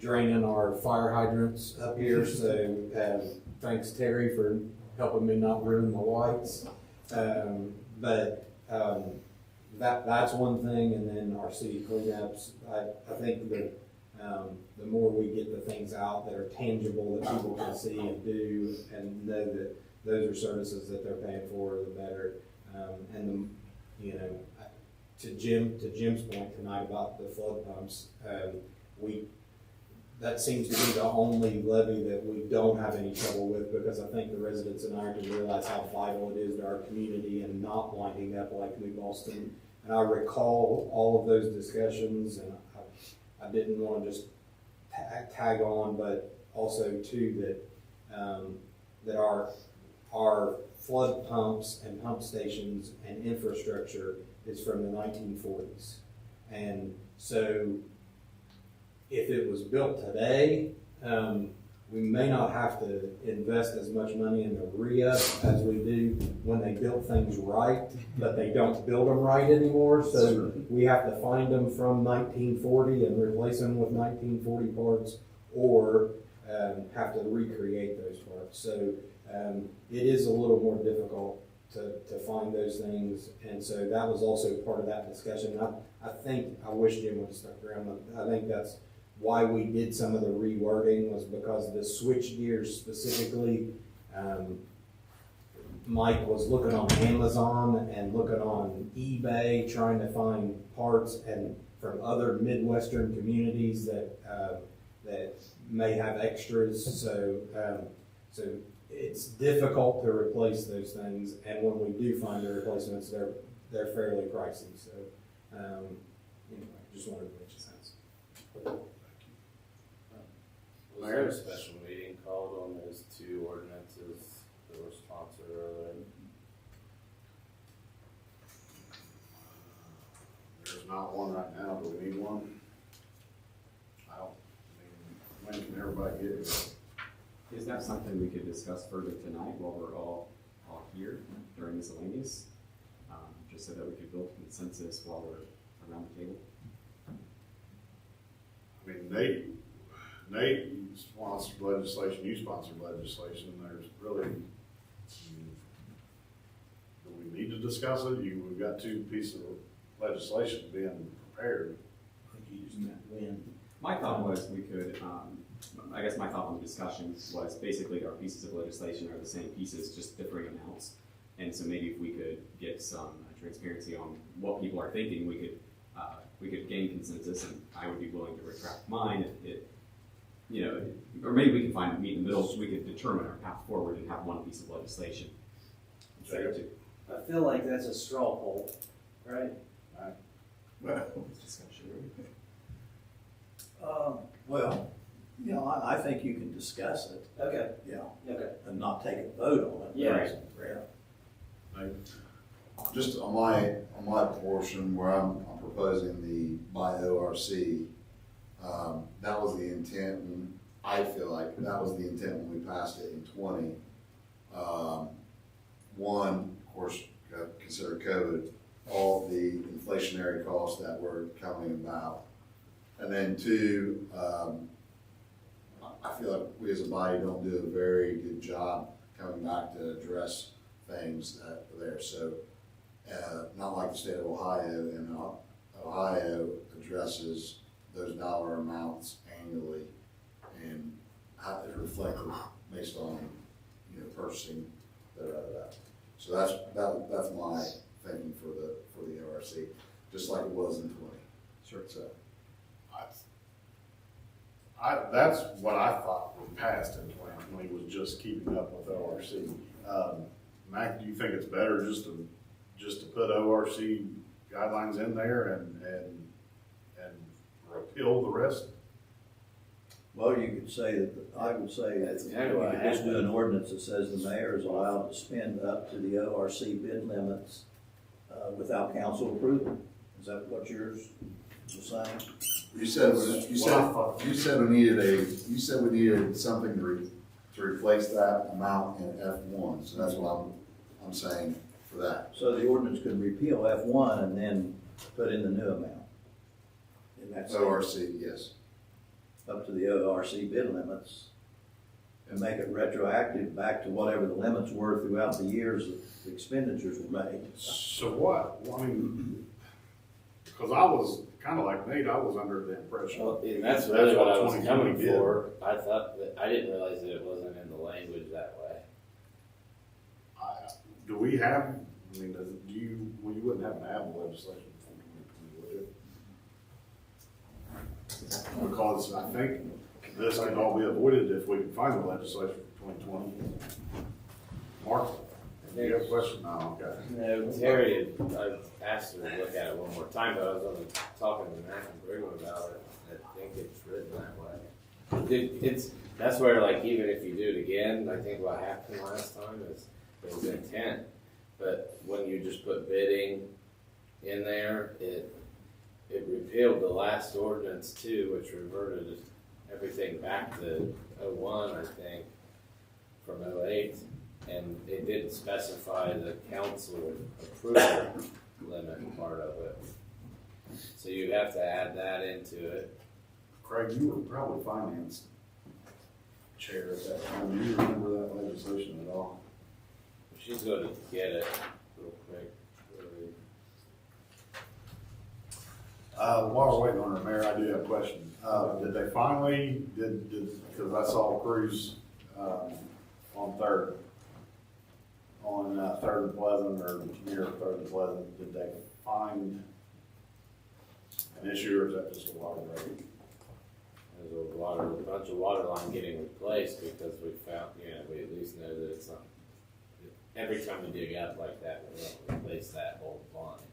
draining our fire hydrants up here. So thanks Terry for helping me not ruin my whites. But that's one thing, and then our city cleanups. I think that the more we get the things out that are tangible, that people can see and do, and know that those are services that they're paying for, the better. And to Jim's point tonight about the flood pumps, that seems to be the only levy that we don't have any trouble with, because I think the residents in Ironton realize how vital it is to our community and not winding up like New Boston. And I recall all of those discussions, and I didn't want to just tag on, but also too that our flood pumps and pump stations and infrastructure is from the 1940s. And so if it was built today, we may not have to invest as much money in the re-up as we do when they built things right, but they don't build them right anymore. So we have to find them from 1940 and replace them with 1940 parts, or have to recreate those parts. So it is a little more difficult to find those things, and so that was also part of that discussion. I wish Jim would have stuck around. I think that's why we did some of the rewording, was because the switch gears specifically, Mike was looking on Amazon and looking on eBay trying to find parts and from other Midwestern communities that may have extras. So it's difficult to replace those things, and when we do find the replacements, they're fairly pricey. So anyway, just wanted to mention that. Was there a special meeting called on those two ordinances that were sponsored earlier? There's not one right now. Do we need one? When can everybody get it? Is that something we could discuss further tonight while we're all here during miscellaneous? Just so that we could build consensus while we're around the table? I mean, Nate sponsored legislation, you sponsored legislation. There's really, do we need to discuss it? We've got two pieces of legislation being prepared. I think you just meant when. My thought was we could, I guess my thought on the discussion was basically our pieces of legislation are the same pieces, just differing amounts. And so maybe if we could get some transparency on what people are thinking, we could gain consensus, and I would be willing to retract mine if it, or maybe we can meet in the middle so we could determine our path forward and have one piece of legislation. I feel like that's a straw poll, right? Well, I think you can discuss it. Okay. Yeah. Okay. And not take a vote on it. Yeah. Just on my portion where I'm proposing the by ORC, that was the intent, and I feel like that was the intent when we passed it in 20. One, of course, consider COVID, all the inflationary costs that were coming about. And then two, I feel like we as a body don't do a very good job coming back to address things that are there. So, not like the state of Ohio, and Ohio addresses those dollar amounts annually, and how it's reflected based on purchasing that out of that. So that's my thinking for the ORC, just like it was in 20. Sure. So That's what I thought was passed in 2020, was just keeping up with ORC. Mac, do you think it's better just to put ORC guidelines in there and repeal the rest? Well, you could say that, I would say that you could just do an ordinance that says the mayor is allowed to spend up to the ORC bid limits without council approval. Is that what yours was saying? you said we needed something to replace that amount in F1. So that's what I'm saying for that. So the ordinance could repeal F1 and then put in the new amount. And that's ORC, yes. up to the ORC bid limits. and make it retroactive back to whatever the limits were throughout the years that the expenditures were made. So what? Well, I mean, because I was kind of like Nate, I was under the impression. Well, and that's really what I was 2020 coming did. for. I thought that, I didn't realize that it wasn't in the language that way. Do we have, I mean, do you, well, you wouldn't happen to have the legislation from 2020, would you? Because I think this can all be avoided if we can find the legislation for 2020. Mark, do you have a question? No, okay. No, Terry, I asked her to look at it one more time, but I was only talking to Matt and Brigham about it. I think it's written that way. That's where, like, even if you do it again, I think what happened last time is it was intent. But when you just put bidding in there, it repealed the last ordinance too, which reverted everything back to 01, I think, from 08. And it didn't specify the council approval limit part of it. So you have to add that into it. Craig, you were probably finance chair at that time. Do you remember that legislation at all? She's going to get it real quick. While we're waiting on her, Mayor, I do have a question. Did they finally, because I saw Cruz on Third and Pleasant, or near Third and Pleasant, did they find an issue, or is that just a water break? There's a bunch of water line getting replaced because we found, we at least know that it's not, every time we dig up like that, we don't replace that whole line.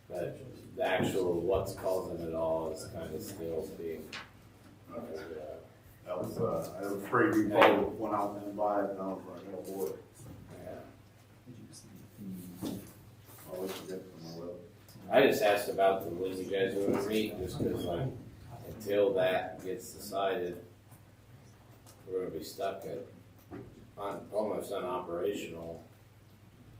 But the actual what's causing it all is kind of still being. That was a pretty big problem when I went and buy it, and I was like, oh boy. I'll let you get from my web. I just asked about the when you guys want to meet, just because like until that gets decided, we're gonna be stuck at almost unoperational.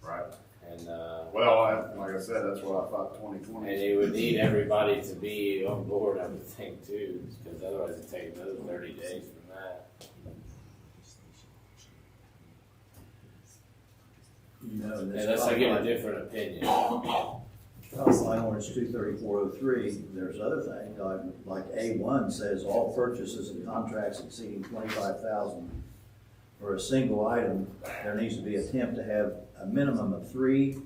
Right. And Well, like I said, that's what I thought 2020. and you would need everybody to be on board, I would think too, because otherwise it'd take another 30 days from that. Unless I get a different opinion. Line ordinance 23403, there's other things, like A1 says all purchases and contracts exceeding 25,000 for a single item, there needs to be an attempt to have a minimum of 3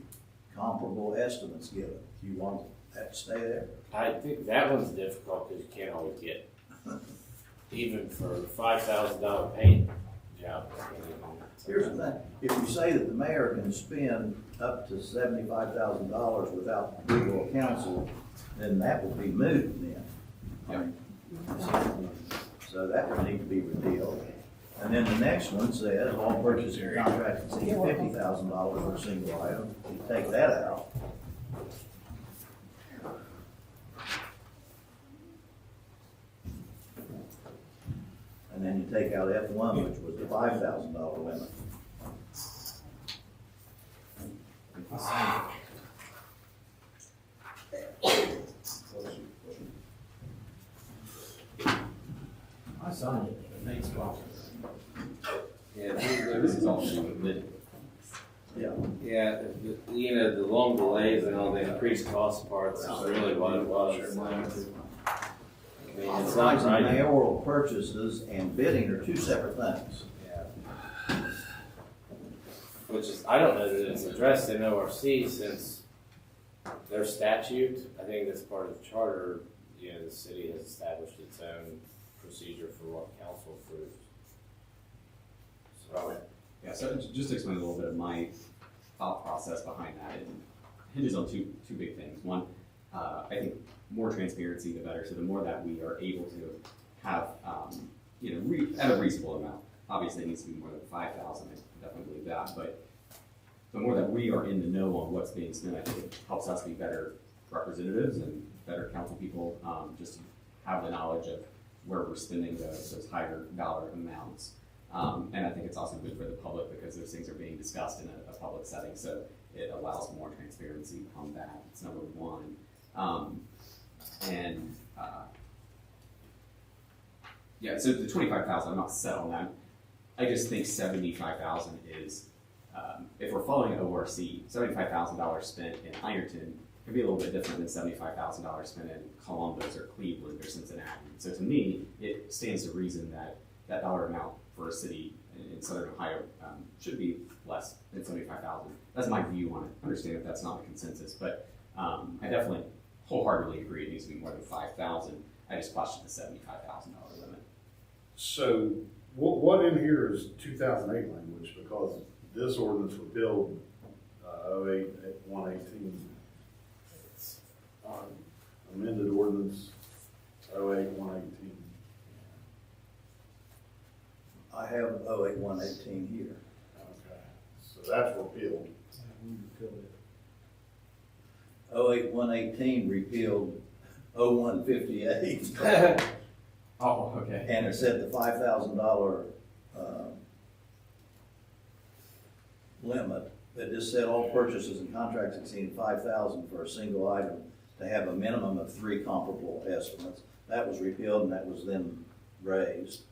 comparable estimates given. Do you want that to stay there? I think that one's difficult because you can't always get, even for $5,000 paint job. Here's the thing, if you say that the mayor can spend up to $75,000 without legal counsel, then that would be moot then. I mean, so that would need to be repealed. And then the next one says, all purchases and contracts exceeding $50,000 for a single item, you take that out. And then you take out F1, which was the $5,000 limit. I signed it, but Nate's problem. Yeah, This is all admitted. Yeah. yeah, the long delays and all the increased cost parts is really what it was. I mean, it's not Authorizing right. mayoral purchases and bidding are 2 separate things. Yeah. Which is, I don't know that it's addressed in ORC since their statute, I think that's part of the charter, the city has established its own procedure for what council approves. So, Yeah, so just to explain a little bit of my thought process behind that, it hinges on two big things. One, I think more transparency, the better. So the more that we are able to have, at a reasonable amount. Obviously, it needs to be more than 5,000. I definitely believe that. But the more that we are in the know on what's being spent, I think it helps us be better representatives and better council people. Just to have the knowledge of where we're spending those higher dollar amounts. And I think it's also good for the public because those things are being discussed in a public setting. So it allows more transparency on that. It's number one. So the 25,000, I'm not set on that. I just think 75,000 is, if we're following ORC, $75,000 spent in Ironton could be a little bit different than $75,000 spent in Columbus or Cleveland or Cincinnati. So to me, it stands to reason that that dollar amount for a city in Southern Ohio should be less than 75,000. That's my view on it. I understand if that's not a consensus, but I definitely wholeheartedly agree it needs to be more than 5,000. I just question the $75,000 limit. So what in here is 2008 language? Because this ordinance repealed 08-118. Amended ordinance 08-118. I have 08-118 here. Okay, so that's repealed. 08-118 repealed 0158. Oh, okay. And it said the $5,000 limit, that just said all purchases and contracts exceeding $5,000 for a single item to have a minimum of 3 comparable estimates. That was repealed and that was then raised.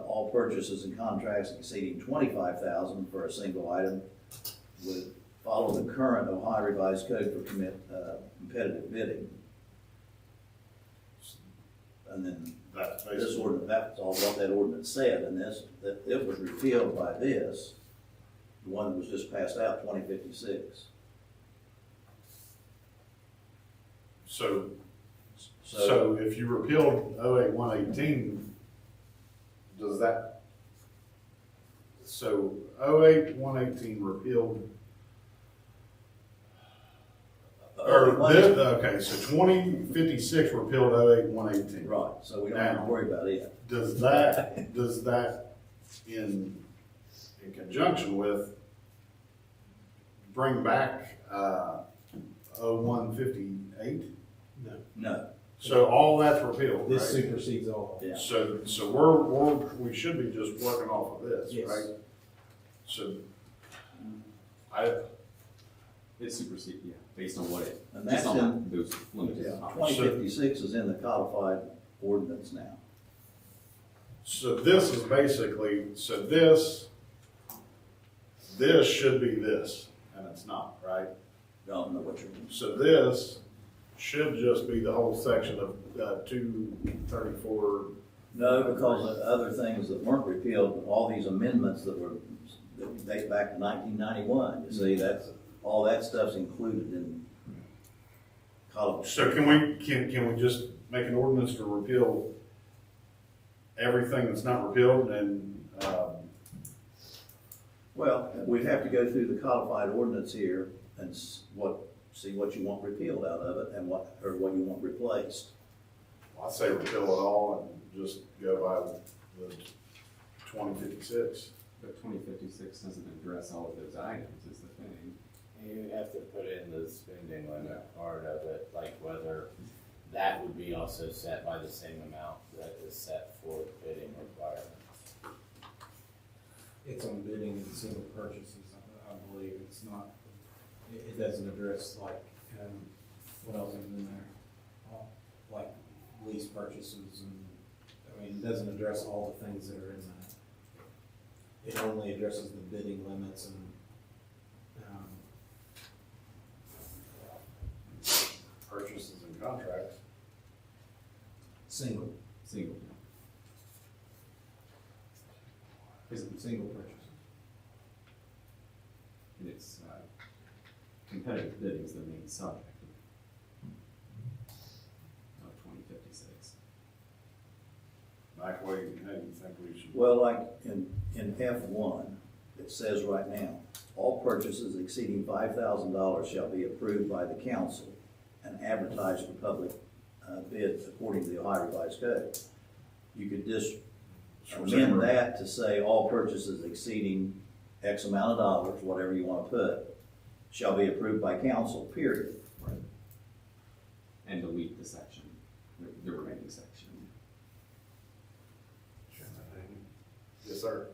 All purchases and contracts exceeding $25,000 for a single item would follow the current Ohio Revised Code for competitive bidding. And then That's this basically, ordinance, that's all what that ordinance said, and that it was repealed by this, the one that was just passed out, 2056. so if you repealed 08-118, does that, so 08-118 repealed, okay, so 2056 repealed 08-118. Right, so we don't have to worry about it. Does that in conjunction with bring back 0158? No. So all that's repealed, This right? supersedes all. Yeah. So we should be just working off of this, Yes. right? So It supersedes, yeah, based on what it, And just that's on in, those limited yeah, options. 2056 is in the codified ordinance now. So this is basically, this should be this, and it's not, right? Don't know what you're. So this should just be the whole section of 234. No, because of other things that weren't repealed, all these amendments that date back to 1991, you see, all that stuff's included in column. So can we just make an ordinance to repeal everything that's not repealed and, Well, we'd have to go through the codified ordinance here and see what you want repealed out of it and what you want replaced. I say repeal it all and just go by the 2056. But 2056 doesn't address all of those items, is the thing. You have to put in the spending limit part of it, like whether that would be also set by the same amount that is set for bidding requirements. It's on bidding and single purchases, I believe. It's not, it doesn't address like, what else is in there? Like lease purchases and, I mean, it doesn't address all the things that are in that. It only addresses the bidding limits and, Purchases and contracts. single purchases. And it's, competitive bidding is the main subject of 2056. Mike, what do you think we should? Well, like in F1, it says right now, all purchases exceeding $5,000 shall be approved by the council and advertised for public bids according to the Ohio Revised Code. You could just amend that to say all purchases exceeding X amount of dollars, whatever you want to put, shall be approved by council, period. Right. And delete the section, the remaining section. Yes, sir.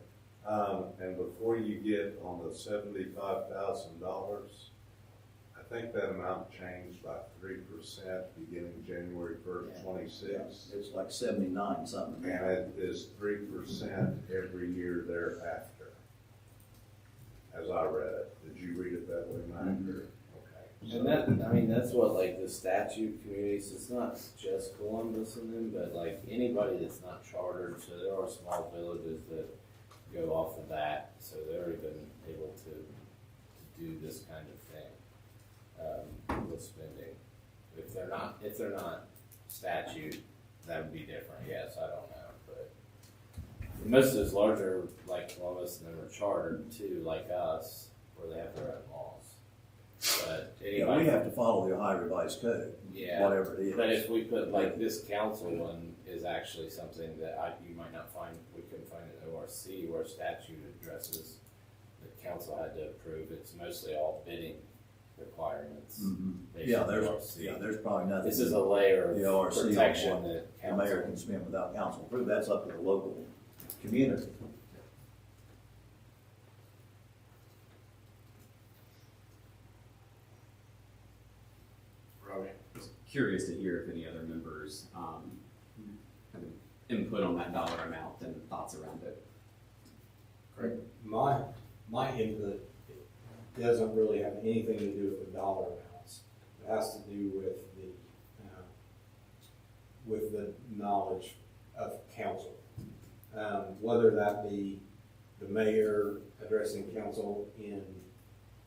And before you get on the $75,000, I think that amount changed by 3% beginning January 1st, 26. It's like 79 something. And it is 3% every year thereafter, as I read it. Did you read it that way, Mike? Okay. And that, I mean, that's what, like, the statute communities, it's not just Columbus and them, but like anybody that's not chartered, so there are small villages that go off the bat, so they're even able to do this kind of thing, with spending. If they're not statute, that would be different, yes, I don't know, but most of those larger, like Columbus, and them are chartered too, like us, where they have their own laws. But Yeah, anybody, we have to follow the Ohio Revised Code, yeah, whatever it is. but if we put, like, this council one is actually something that you might not find, we couldn't find in ORC where statute addresses the council had to approve, it's mostly all bidding requirements. based Yeah, on ORC. there's probably nothing. This is a layer The of ORC on protection what that the mayor council. can spend without council approval. That's up to the local community. Robbie? Curious to hear if any other members have input on that dollar amount and thoughts around it. My input doesn't really have anything to do with the dollar amounts. It has to do with the knowledge of council. Whether that be the mayor addressing council in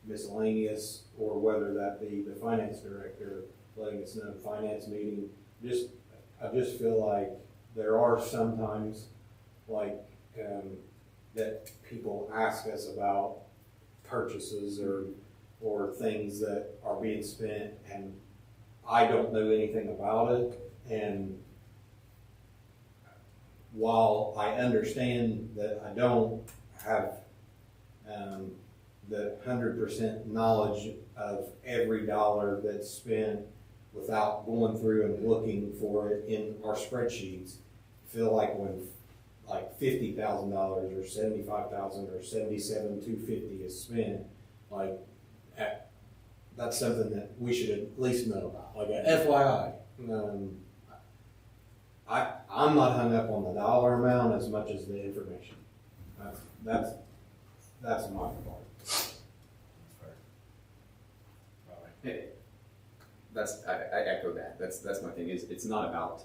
miscellaneous, or whether that be the finance director letting us know finance meeting. I just feel like there are sometimes that people ask us about purchases or things that are being spent, and I don't know anything about it. And while I understand that I don't have the 100% knowledge of every dollar that's spent without going through and looking for it in our spreadsheets, I feel like when like $50,000 or $75,000 or $77,250 is spent, like that's something that we should at least know about, like a FYI. I'm not hung up on the dollar amount as much as the information. That's my part. I echo that. That's my thing. It's not about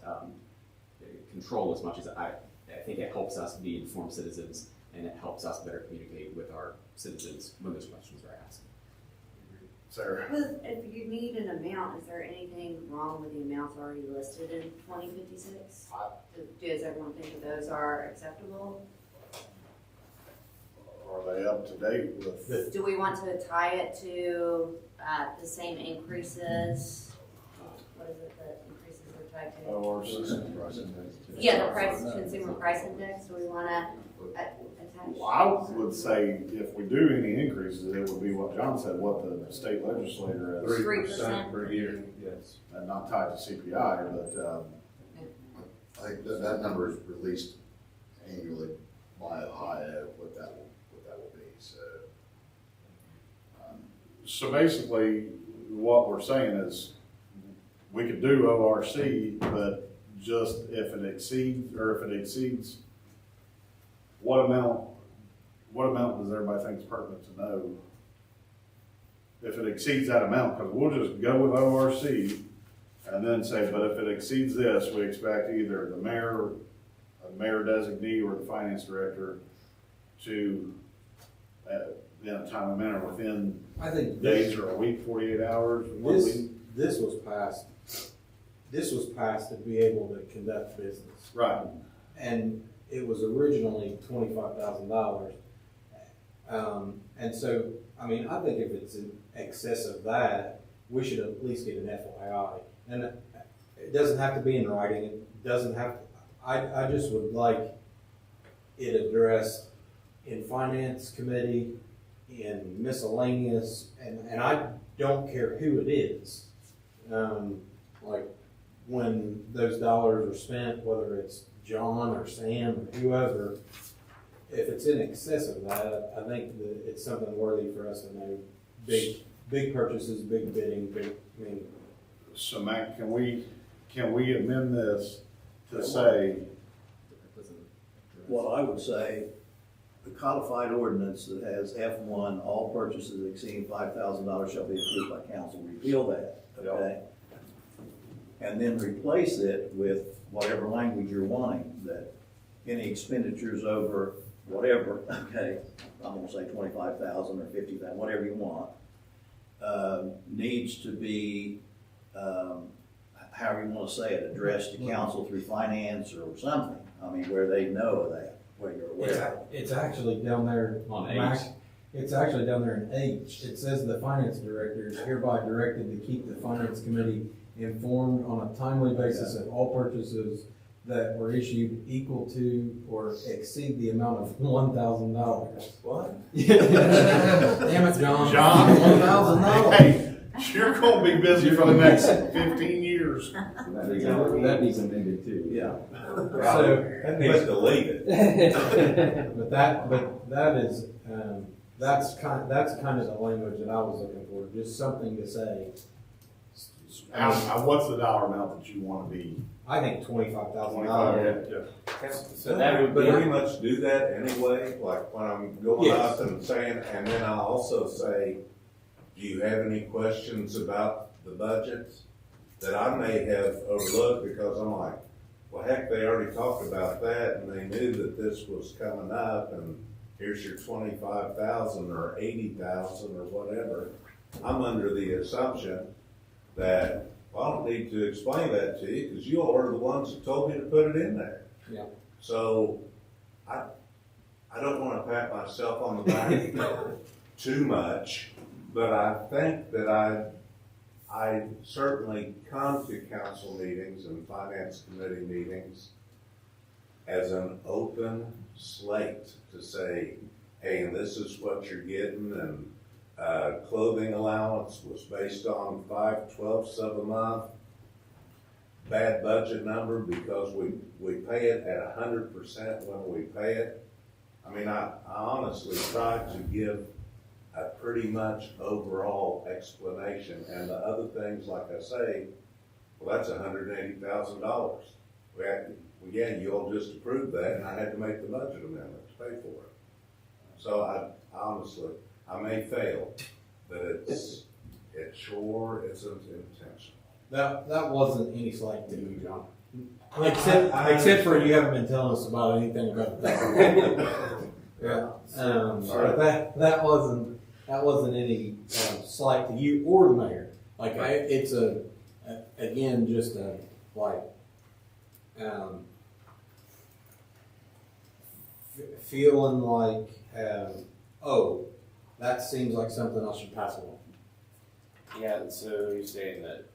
control as much as I think it helps us be informed citizens, and it helps us better communicate with our citizens when those questions are asked. Sarah? If you need an amount, is there anything wrong with the amounts already listed in 2056? Does everyone think that those are acceptable? Are they up to date with? Do we want to tie it to the same increases? What is it that increases are tied to? Yeah, the consumer price index. Do we want to attach? Well, I would say if we do any increases, it would be what John said, what the state legislator has. 3% per year, yes. And not tied to CPI, but, I think that number is released annually by Ohio, what that will be, so. so basically, what we're saying is, we could do ORC, but just if it exceeds, what amount does everybody think is pertinent to know? If it exceeds that amount, because we'll just go with ORC and then say, but if it exceeds this, we expect either the mayor, a mayor designee, or the finance director to, in a timely manner, within I think days or a week, 48 hours. This was passed to be able to conduct business. Right. And it was originally $25,000. And so, I mean, I think if it's in excess of that, we should at least get an FYI. And it doesn't have to be in writing. It doesn't have to, I just would like it addressed in finance committee, in miscellaneous, and I don't care who it is. Like when those dollars are spent, whether it's John or Sam or whoever, if it's in excess of that, I think that it's something worthy for us to know big big purchases, big bidding, I mean, So Matt, can we amend this to say, What I would say, the codified ordinance that has F1, all purchases exceeding $5,000 shall be approved by council, repeal that, okay? And then replace it with whatever language you're wanting, that any expenditures over whatever, okay, I'm gonna say 25,000 or 50,000, whatever you want, needs to be, however you wanna say it, addressed to council through finance or something. I mean, where they know that, where you're aware of it. it's actually down there. On Mac, H. It's actually down there in H. It says the finance director is hereby directed to keep the finance committee informed on a timely basis of all purchases that were issued equal to or exceed the amount of $1,000. What? Damn it, John. John? $1,000. hey, you're gonna be busy for the next 15 years. That needs amended too. Yeah. So, That needs to leave it. but that is, that's kind of the language that I was looking for, just something to say. What's the dollar amount that you wanna be? I think $25,000. So that would But be, pretty much do that anyway, like when I'm going Yes. up and saying, and then I'll also say, do you have any questions about the budgets that I may have overlooked because I'm like, well, heck, they already talked about that and they knew that this was coming up and here's your 25,000 or 80,000 or whatever. I'm under the assumption that, well, I don't need to explain that to you because you all are the ones that told me to put it in there. Yeah. So I don't want to pat myself on the back too much, but I think that I certainly come to council meetings and finance committee meetings as an open slate to say, hey, and this is what you're getting, and clothing allowance was based on 5/12 of a month. Bad budget number because we pay it at 100% when we pay it. I mean, I honestly tried to give a pretty much overall explanation, and the other things, like I say, well, that's $180,000. Yeah, you all just approved that, and I had to make the budget amendment to pay for it. So I honestly, I may fail, but it sure isn't intentional. That wasn't any slight to you, John. Except for you haven't been telling us about anything about that. Yeah. But that wasn't any slight to you or the mayor. Like it's again just a like feeling like oh, that seems like something I should pass along. yeah, so you're saying that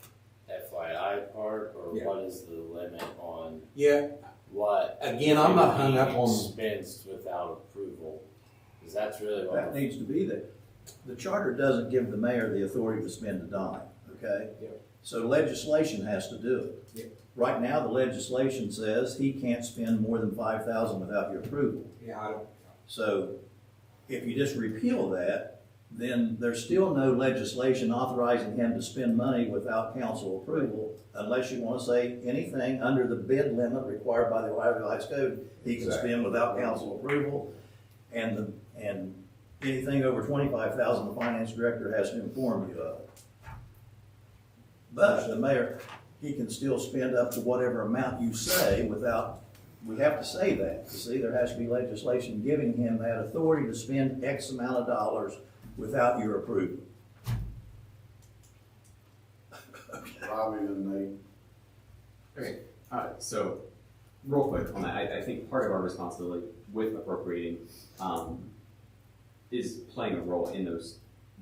FYI part, or Yeah. what is the limit on Yeah. what? Again, I'm not hung up on. Expensed without approval, because that's really what. That needs to be there. The charter doesn't give the mayor the authority to spend a dime, okay? Yep. So legislation has to do it. Yep. Right now, the legislation says he can't spend more than 5,000 without your approval. Yeah, I don't. So if you just repeal that, then there's still no legislation authorizing him to spend money without council approval, unless you want to say anything under the bid limit required by the Ohio Revised Code, he can spend without council approval. And anything over 25,000, the finance director has to inform you of. But the mayor, he can still spend up to whatever amount you say without, we have to say that. You see, there has to be legislation giving him that authority to spend X amount of dollars without your approval. Bobby and Nate. Okay, so real quick on that, I think part of our responsibility with appropriating is playing a role in those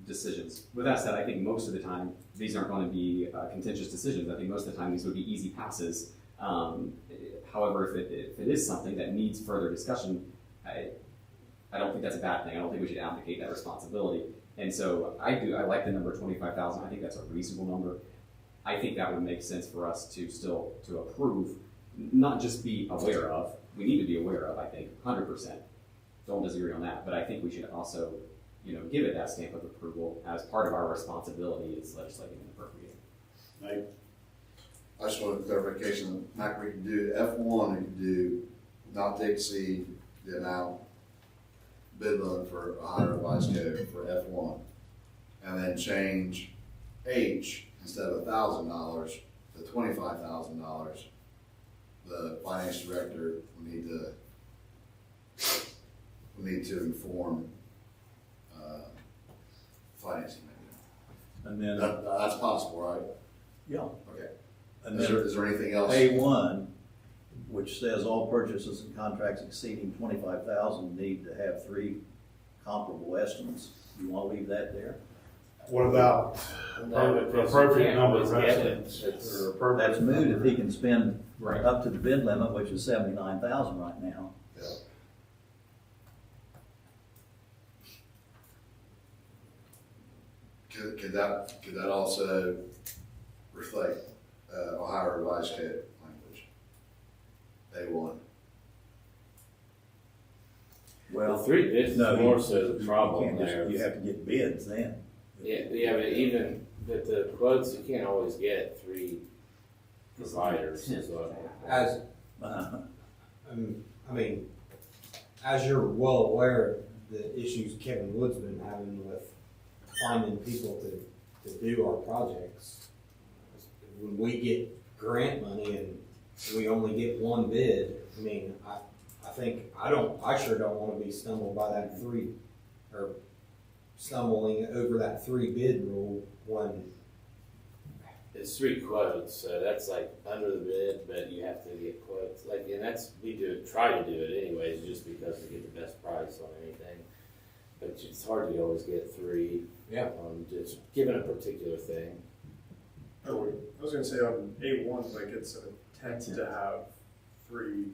decisions. With that said, I think most of the time, these aren't going to be contentious decisions. I think most of the time these would be easy passes. However, if it is something that needs further discussion, I don't think that's a bad thing. I don't think we should abdicate that responsibility. And so I like the number 25,000. I think that's a reasonable number. I think that would make sense for us to still approve, not just be aware of. We need to be aware of, I think, 100%. Don't disagree on that. But I think we should also give it that stamp of approval as part of our responsibility as legislating and appropriating. Nate? I just want a clarification, Mac, we can do F1, we can do not to exceed the amount bid load for Ohio Revised Code for F1. And then change H, instead of $1,000 to $25,000. The finance director will need to inform, finance committee. And then, That's possible, right? yeah. Okay. And Is then there anything else? A1, which says all purchases and contracts exceeding 25,000 need to have 3 comparable estimates. You want to leave that there? What about No, because appropriate you can't number of always get it. estimates? It's- Or appropriate That's moot if number? he can spend Right. up to the bid limit, which is 79,000 right now. Yeah. Could that also reflect, Ohio Revised Code language? A1. Well, 3 bids is No, more you- so the problem you can't just- there. You have to get bids then. Yeah, but even with the quotes, you can't always get 3 providers as well. As, I mean, as you're well aware, the issues Kevin Wood's been having with finding people to do our projects. When we get grant money and we only get 1 bid, I mean, I sure don't wanna be stumbled by that 3, or stumbling over that 3 bid rule when, It's 3 quotes, so that's like under the bid, but you have to get quotes. Like, and we try to do it anyways, just because we get the best price on anything. But it's hard to always get 3 yeah. on just given a particular thing. Oh, I was gonna say on A1, like it's an attempt to have 3.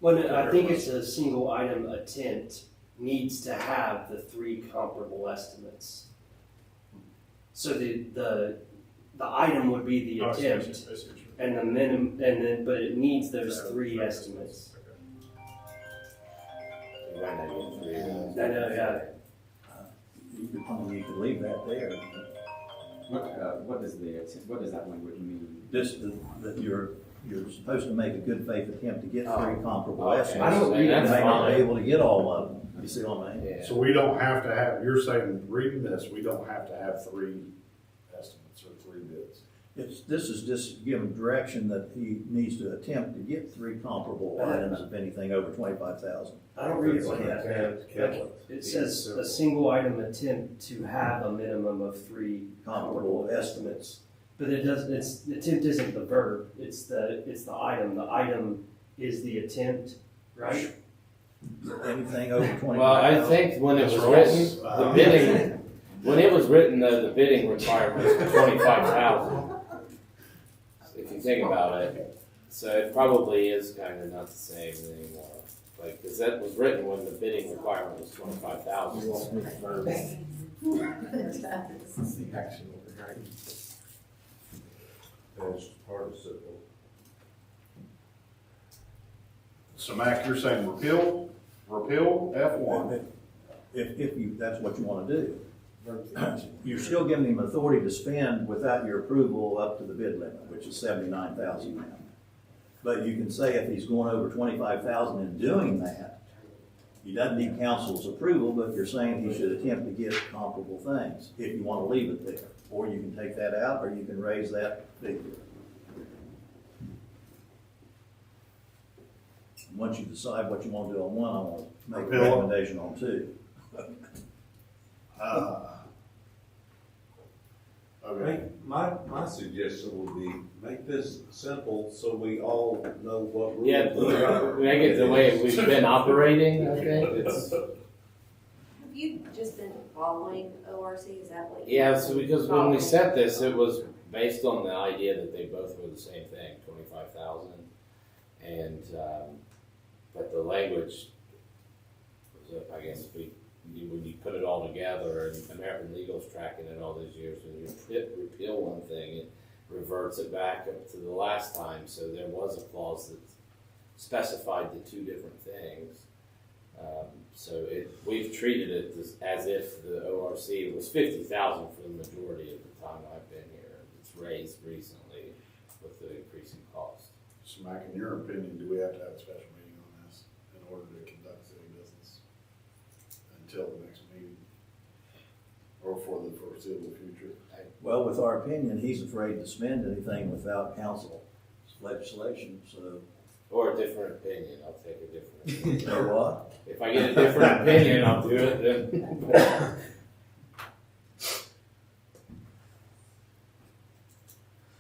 Well, no, I think it's a single item attempt needs to have the 3 comparable estimates. So the item would be the Oh, I see what attempt, you mean. and the minimum, but it needs those 3 estimates. You might not get 3 of those. I know, yeah. You could leave that there. What does that language mean? This, that you're supposed to make a good faith attempt to get 3 comparable Okay. estimates. I don't read it. You may not be Fine. able to get all of them. You see what I mean? Yeah. So we don't have to have, you're saying, reading this, we don't have to have 3 estimates or 3 bids? This is just giving direction that he needs to attempt to get 3 comparable items, if anything, over 25,000. I don't read it like that. No. It says a single item attempt to have a minimum of 3 comparable estimates. But it doesn't, attempt isn't the verb, it's the item. The item is the attempt, right? Anything over 25,000. Well, I think when it was written, the bidding, when it was written, though, the bidding requirement was 25,000. If you think about it, so it probably is kind of not the same anymore. Like, because that was written when the bidding requirement was 25,000. It's the action order, right? That's participle. So Mac, you're saying repeal F1? If that's what you want to do. You're still giving him authority to spend without your approval up to the bid limit, which is 79,000 now. But you can say if he's going over 25,000 and doing that, he doesn't need council's approval, but you're saying he should attempt to get comparable things, if you want to leave it there. Or you can take that out, or you can raise that figure. Once you decide what you want to do on 1, I want to make a Repeal it. recommendation on 2. Okay. My suggestion would be, make this simple so we all know what rules. Yeah, we are. make it the way we've been operating, I think. It's, Have you just been following ORC, is that what? yeah, so because when we set this, it was based on the idea that they both were the same thing, 25,000. And, but the language was, I guess, when you put it all together, and American Legal's tracking it all these years, when you repeal one thing, it reverts it back up to the last time. So there was a clause that specified the 2 different things. So we've treated it as if the ORC was 50,000 for the majority of the time I've been here. It's raised recently with the increasing cost. So Mike, in your opinion, do we have to have a special meeting on this in order to conduct city business until the next meeting? Or for the foreseeable future? Well, with our opinion, he's afraid to spend anything without council legislation, so. Or a different opinion, I'll take a different opinion. Or what? If I get a different opinion, I'll do it then.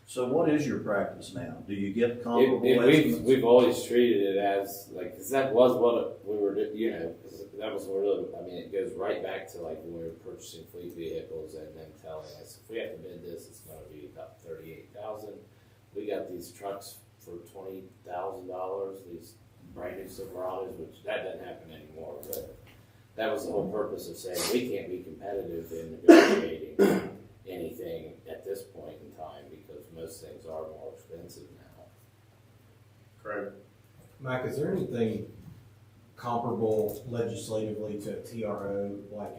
So what is your practice now? Do you get comparable estimates? We've always treated it as, like, cause that was what we were, you know, 'cause that was really, I mean, it goes right back to like when we were purchasing fleet vehicles and then telling us, if we have to bid this, it's gonna be about 38,000. We got these trucks for $20,000, these brand new Silverados, which that doesn't happen anymore, but that was the whole purpose of saying we can't be competitive in negotiating anything at this point in time because most things are more expensive now. Correct. Mike, is there anything comparable legislatively to a TRO, like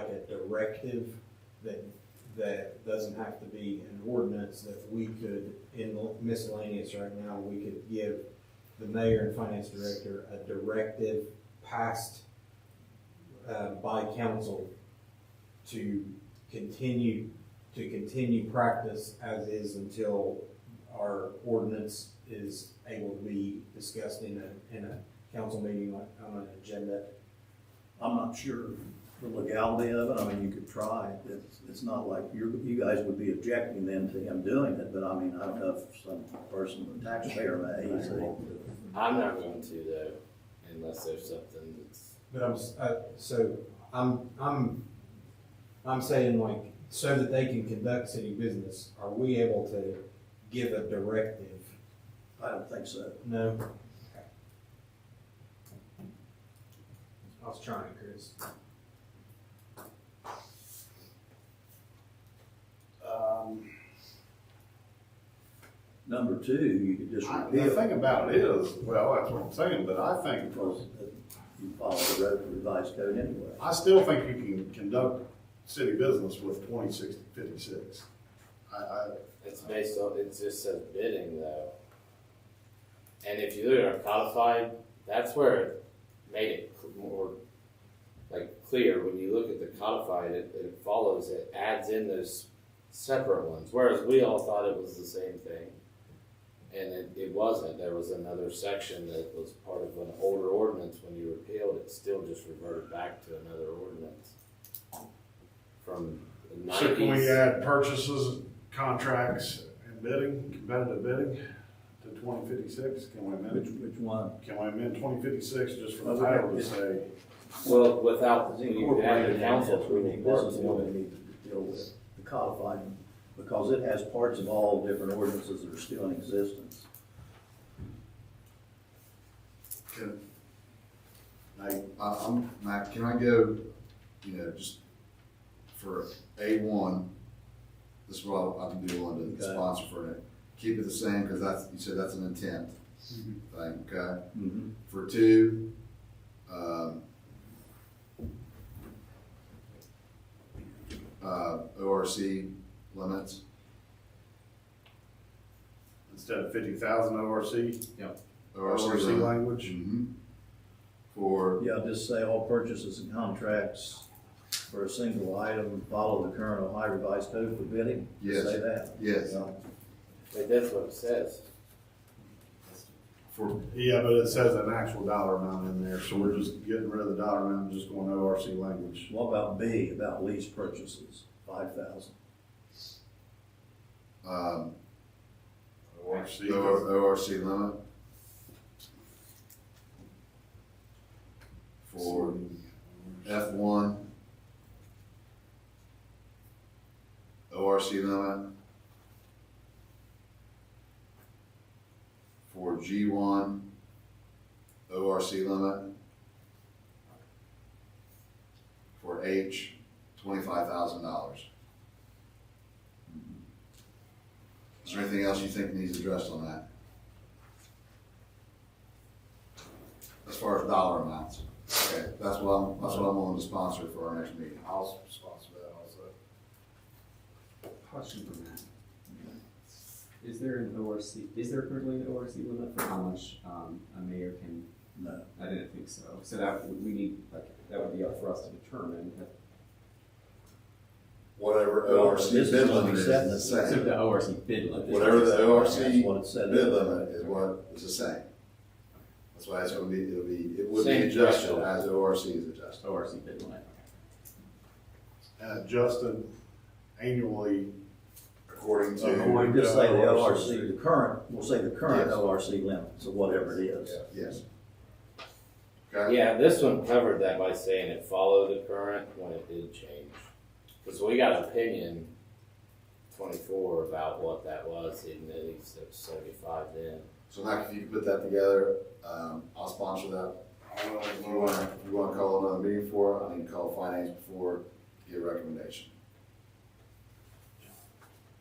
a directive that doesn't have to be an ordinance that we could, in miscellaneous right now, we could give the mayor and finance director a directive passed by council to continue practice as is until our ordinance is able to be discussed in a council meeting on an agenda? I'm not sure the legality of it. I mean, you could try. It's not like you guys would be objecting then to him doing it, but I mean, I don't know if some person, the taxpayer may. I'm not going to though, unless there's something that's. But I'm saying, like, so that they can conduct city business, are we able to give a directive? I don't think so. No? Okay. I was trying, Chris. Number two, you could just The repeal. thing about it is, well, that's what I'm saying, but I think, Because you follow the road revised code anyway. I still think you can conduct city business with 2656. It's based on, it just says bidding though. And if you look at our codified, that's where it made it more like clear. When you look at the codified, it follows, it adds in those separate ones. Whereas we all thought it was the same thing. And it wasn't. There was another section that was part of an older ordinance. When you repealed it, still just reverted back to another ordinance. From the 90s. So can we add purchases, contracts, and bidding, competitive bidding to 2056? Can we amend? Which one? Can we amend 2056 just for the title to say? Well, without It's you add incorporated the in council this, approval this part is to what it. we need to deal with, the codified, because it has parts of all different ordinances that are still in existence. Matt, can I go, just for A1, this is what I'd be willing to Okay. sponsor for it. Keep it the same, because you said that's an intent thing, okay? Mm-hmm. For 2, ORC limits. Instead of 50,000 ORC? Yep. ORC limit. language? Mm-hmm. For, Yeah, just say all purchases and contracts for a single item follow the current Ohio Revised Code for bidding. Just Yes. Say that. yes, Yeah. But that's what it says. Yeah, but it says an actual dollar amount in there, so we're just getting rid of the dollar amount and just going ORC language. What about B, about lease purchases, 5,000? ORC. ORC limit. For F1, ORC limit. For G1, ORC limit. For H, $25,000. Is there anything else you think needs addressed on that? As far as dollar amounts? that's what I'm willing to sponsor for our next meeting. I'll sponsor that also. Question for Matt. Is there an ORC, is there currently an ORC limit for how much, a mayor can? No. I didn't think so. So that, we need, like, that would be up for us to determine. Whatever Well, ORC this is bid gonna be limit is set in the the- So same. the ORC bid limit. Whatever the ORC That's what it said. bid limit is what is the same. That's why it's gonna be, it would be Same adjusted threshold. as the ORC is adjusted. ORC bid limit, And adjusted annually. According to. We'll just say the ORC, ORC. the current, we'll say the current Yes. ORC limit, so whatever it is. Yes. Okay? Yeah, this one covered that by saying it followed the current when it did change. Because we got an opinion 24 about what that was, and at least it was 75 then. So Mike, if you can put that together, I'll sponsor that. If you wanna call another meeting for it, I need to call finance before, get a recommendation.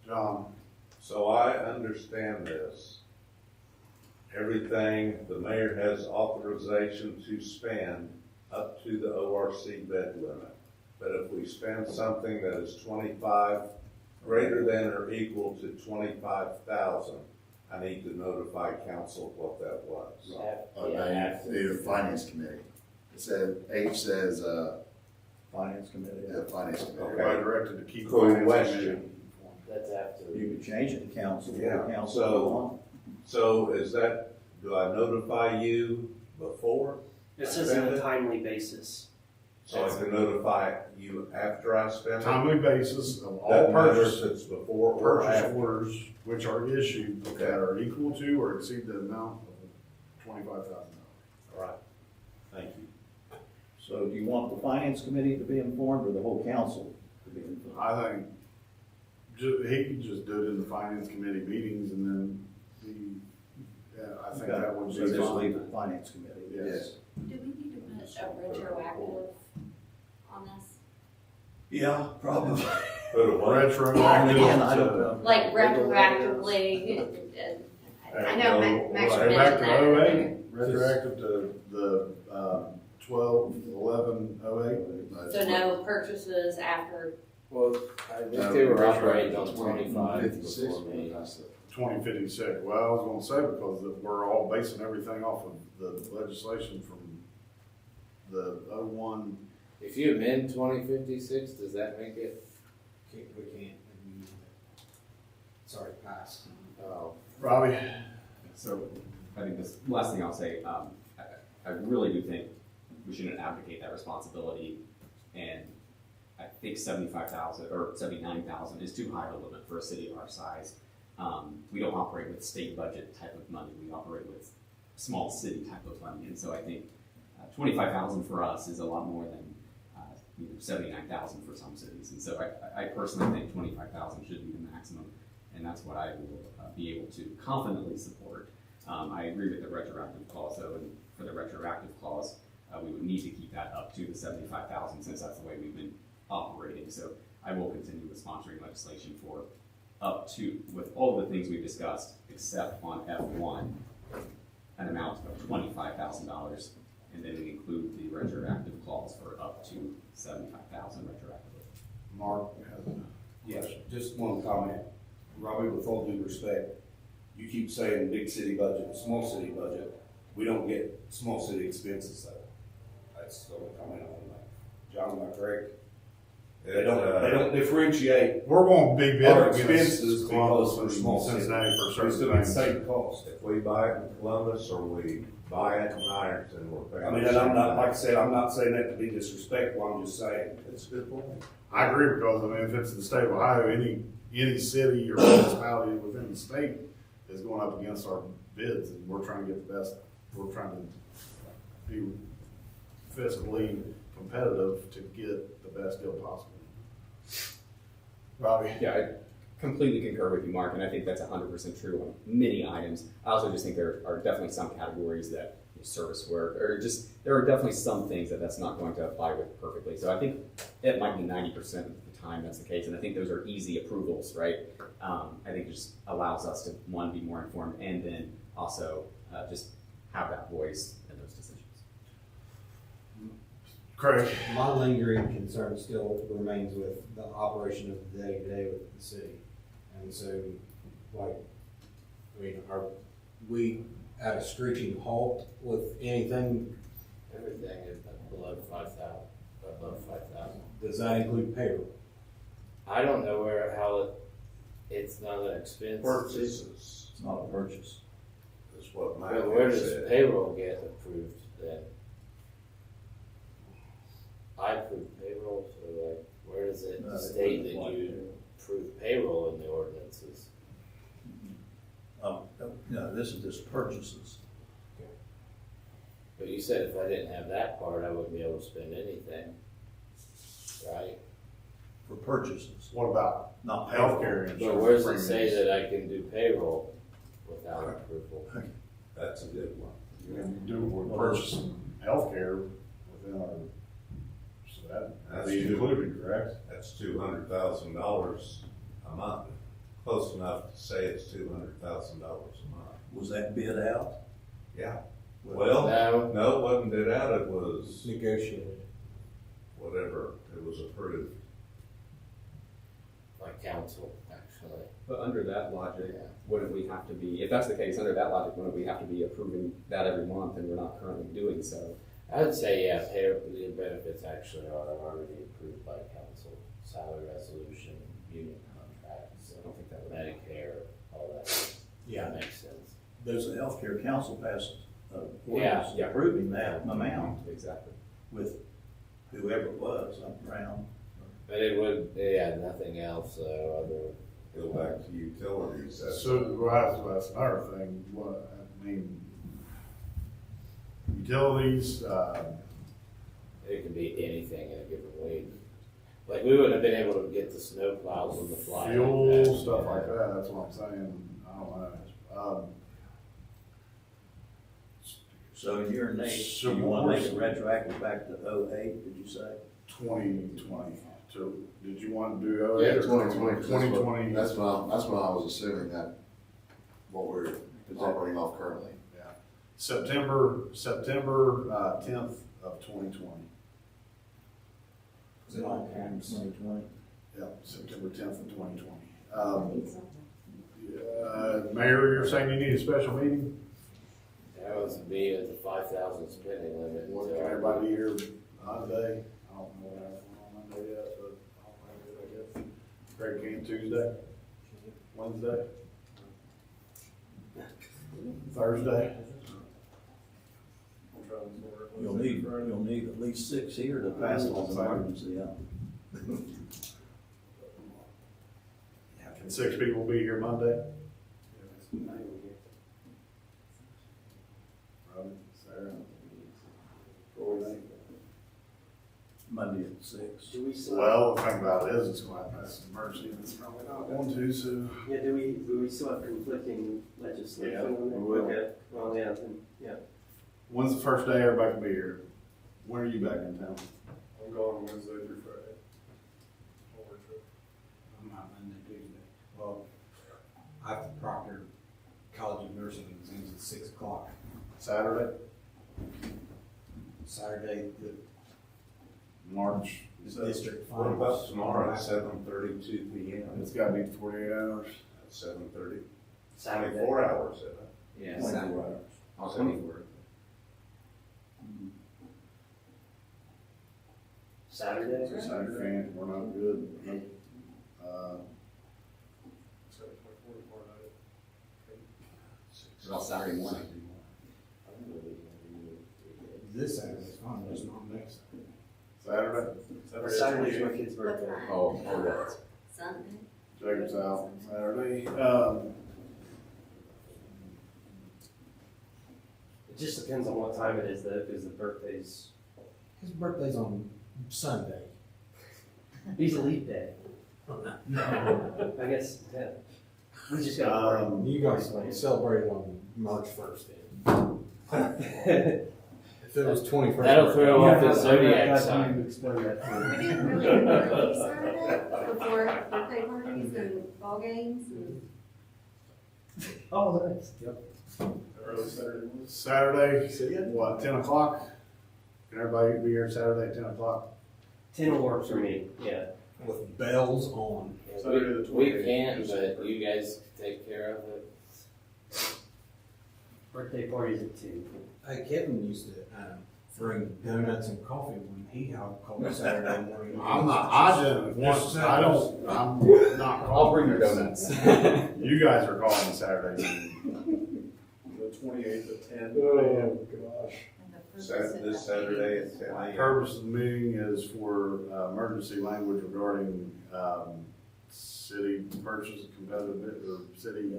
John, So I understand this. Everything, the mayor has authorization to spend up to the ORC bid limit. But if we spend something that is greater than or equal to 25,000, I need to notify council what that was. The finance committee. It said, H says, Finance committee. the finance committee. everybody directed to keep. Cool finance question. committee. That's after. You could change it to council, Yeah, council so- go on. So is that, do I notify you before? It says on a timely basis. So I can notify you after I spend it? Timely basis of all Doesn't matter purchase, if it's before or purchase after. orders which are issued Okay. that are equal to or exceed the amount of $25,000. All right, thank you. So do you want the finance committee to be informed or the whole council to be informed? I think he could just do it in the finance committee meetings and then I think that would So be just leave fine. the finance committee. Yes. Do we need to put a retroactive on this? Yeah, probably. Put a what? Retroactive. Again, I don't know. Like retroactively, I know Max Right mentioned back to that. 08, retroactive to the 12/11/08. So no purchases after, Well, I think they were operating on 25 56 before me. 2056. Well, I was gonna say because we're all basing everything off of the legislation from the 01. If you amend 2056, does that make it? We can't. Sorry, pass. Oh, Robbie? So I think this last thing I'll say, I really do think we shouldn't abdicate that responsibility. And I think 75,000 or 79,000 is too high a limit for a city of our size. We don't operate with state budget type of money. We operate with small city type of money. And so I think 25,000 for us is a lot more than 79,000 for some cities. And so I personally think 25,000 should be the maximum. And that's what I will be able to confidently support. I agree with the retroactive clause though, and for the retroactive clause, we would need to keep that up to the 75,000 since that's the way we've been operating. So I will continue with sponsoring legislation for up to, with all the things we've discussed, except on F1, an amount of $25,000. And then we include the retroactive clause for up to 75,000 retroactively. Mark has a Yes, just one comment. Robbie, with all due respect, you keep saying big city budget, small city budget. We don't get small city expenses though. That's the only comment I want to make. John, am I correct? They don't differentiate We're going to be bid our against expenses Columbus because we're and small city. Cincinnati for We certain still get the things. same cost. If we buy it in Columbus or we buy it in Ironton, we're paying. I mean, and I'm not, like I said, I'm not saying that to be disrespectful, I'm just saying. It's a good point. I agree because, I mean, if it's the state of Ohio, any city or municipality within the state is going up against our bids, and we're trying to get the best, we're trying to be fiscally competitive to get the best deal possible. Robbie? Yeah, I completely concur with you, Mark, and I think that's 100% true on many items. I also just think there are definitely some categories that service work, or just, there are definitely some things that's not going to apply with perfectly. So I think it might be 90% of the time that's the case, and I think those are easy approvals, right? I think it just allows us to, one, be more informed, and then also just have that voice in those decisions. Craig? My lingering concern still remains with the operation of the day-to-day with the city. And so, like, I mean, are we at a screeching halt with anything? Everything is below 5,000, above 5,000. Does that include payroll? I don't know it's not an expense. Purchases It's not a purchase. is what Mike But where does said. payroll get approved then? I approve payroll, so like, where does it No, state that it wouldn't you approve payroll in the ordinances? No, this is just purchases. But you said if I didn't have that part, I wouldn't be able to spend anything, right? For purchases, What about not payroll. healthcare insurance? But where does it premiums? say that I can do payroll without approval? That's a good one. You do, we're purchasing healthcare within our, so that'd That's be true. included, correct? That's $200,000 a month. Close enough to say it's $200,000 a month. Was that bid out? Yeah. Well, No. no, it wasn't bid out, it was Negotiated. whatever, it was approved. By council, actually. But under that logic, Yeah. wouldn't we have to be, if that's the case, under that logic, wouldn't we have to be approving that every month, and we're not currently doing so? I would say, yeah, the benefits actually are already approved by council, salary resolution, union contracts, I don't think that would. Medicare, all that. Yeah. That makes sense. There's a healthcare council passed Yeah. ordinance approving that amount Exactly. with whoever it was up around. But it would, nothing else, other. Go back to utilities, that's. So, well, that's another thing, what, I mean, utilities, It could be anything in a given week. Like, we wouldn't have been able to get the snow plows on the fly. fuel, like that, stuff you like know. that, that's what I'm saying, I don't know. So in your name, So you want to make it what's- retroactive back to 08, did you say? 2020, so, did you want to do? Yeah, 2020. 2020. That's what I was assuming that, what we're operating off currently. September 10th of 2020. Is it on campus? 2020. Yep, September 10th of 2020. Mayor, you're saying you need a special meeting? That was be at the 5,000 spending limit. Want everybody here Monday? I don't know what happened on Monday yet, but I'll find it, I guess. Greg came Tuesday, Wednesday, Thursday. You'll need at least 6 here to pass it as an emergency, yeah. Can 6 people be here Monday? Robin, Sarah, Corey. Monday at 6. Well, the thing about it is, it's going to pass an emergency, and it's probably not going to, so. Yeah, do we still have conflicting legislation Yeah, on that? we will. Okay, well, yeah, then, yeah. When's the first day everybody can be here? When are you back in town? I'm going Wednesday through Friday. On work trip. I'm not Monday, Tuesday. Well, I have to proctor College of Nursing exams at 6 o'clock. Saturday, Saturday, the March. district What about finals. tomorrow at 7:32 p.m.? It's got to be 48 hours. At 7:30? Saturday. 24 hours, isn't it? Yeah, 24 hours. I'll send you for it. Saturday? Saturday, we're not good. Nope. It's got a 24 tomorrow night. What about Saturday morning? This Saturday is fine, just not next Saturday. Saturday? Saturday's my kid's What birthday. time? Oh, yeah. Sunday? Jacob's out Saturday. It just depends on what time it is though, because the birthday's, His birthday's on Sunday. he's a leap day. I guess, yeah. We just got. You guys celebrated on March 1st then. If it was 21st. That'll throw off the zodiac God, sign. you explain that to me. We didn't really have birthday Saturday before birthday parties and ball games and. Oh, nice. Early Saturday morning. Saturday, what, 10 o'clock? Can everybody be here Saturday at 10 o'clock? 10 will work for me, yeah. With bells on. Saturday the We 28th. can't, but you guys take care of it. Birthday party's at 2. Hey, Kevin used to bring donuts and coffee when he called Saturday morning. I'm not, I'm not calling. I'll bring your donuts. You guys are calling Saturday. The 28th at 10 Oh, a.m. gosh. This Saturday at 10 a.m. Purpose of the meeting is for emergency language regarding city purchase, competitive bid, or city.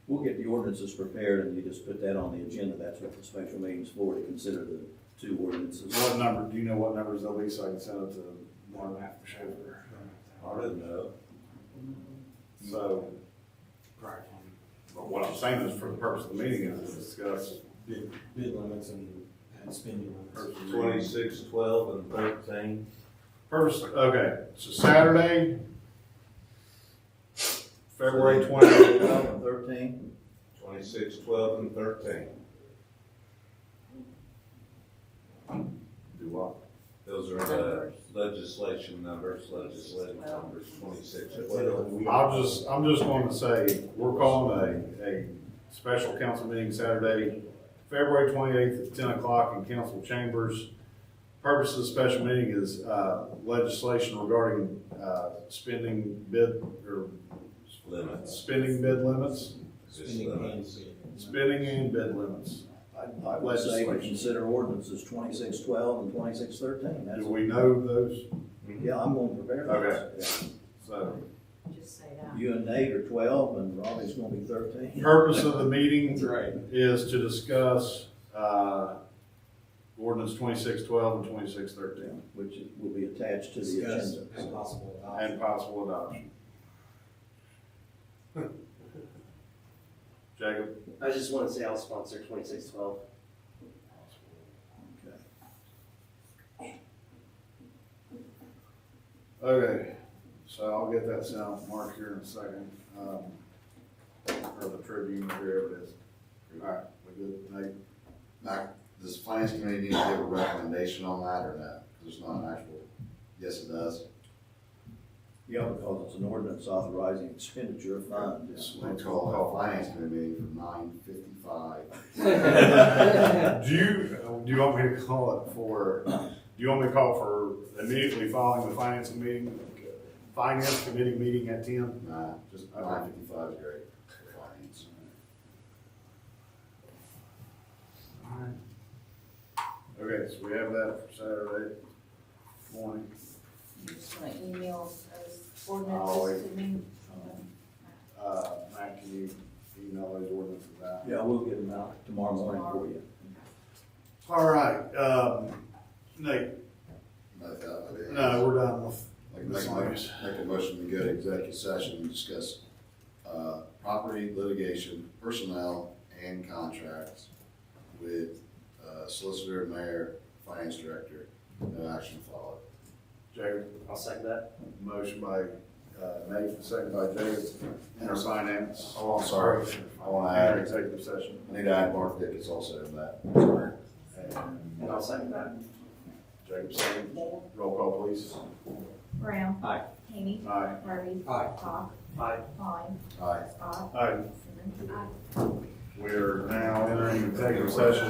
We'll get the ordinances prepared and you just put that on the agenda. That's what the special meeting's for, to consider the 2 ordinances. What number, do you know what numbers they'll be so I can send it to one after Schaefer? I didn't know. So, but what I'm saying is for the purpose of the meeting is to discuss. Bid limits and spending limits. 26, 12, and 13. Purpose, okay, so Saturday, February 20th. 12 and 13. 26, 12, and 13. Do what? Those are the legislative numbers, 26, 12. I'm just going to say, we're calling a special council meeting Saturday, February 28th at 10 o'clock in council chambers. Purpose of the special meeting is legislation regarding spending bid or Limits. spending bid limits, Just limits. spending and bid limits. I would say we consider ordinances 2612 and 2613. That's Do we know those? Yeah, I'm going to prepare those. Okay. So, Just say that. You and Nate are 12 and Robbie's going to be 13. purpose of the meeting Right. is to discuss ordinance 2612 and 2613 Which will be attached to the Discuss agenda. and possible adoption. and possible adoption. Jacob? I just want to say I'll sponsor 2612. Okay, so I'll get that sent out to Mark here in a second, or the Tribune, wherever it is. All right, we good, Nate? Now, does the finance committee need to give a recommendation on that or not? Because it's not an actual, yes, it does. Yeah, because it's an ordinance authorizing expenditure of funds. Let's call a finance committee meeting for 9:55. Do you want me to call it for, do you want me to call for immediately following the finance committee meeting at 10? Nah, just 9:55 is great for finance. All right. Okay, so we have that for Saturday morning. You just want to email those Oh, ordinances to me? Matt, can you email those ordinances out? Yeah, we'll get them out tomorrow morning for you. All right, Nate, no, we're done with miscellaneous. Make a motion to go to executive session and discuss property, litigation, personnel, and contracts with solicitor, mayor, finance director. No action followed. Jacob? I'll second that. Motion by Nate, second by Jacob. Enter finance. Oh, I'm sorry. I want to Enter add, executive session. I need to add Mark Dickies also in that. And I'll second that. Jacob, second. Roll call, please. Brown. Aye. Hany. Aye. Harvey. Aye. Hawk. Aye. Klein. Aye. Scott. Aye. Simmons. We are now entering executive session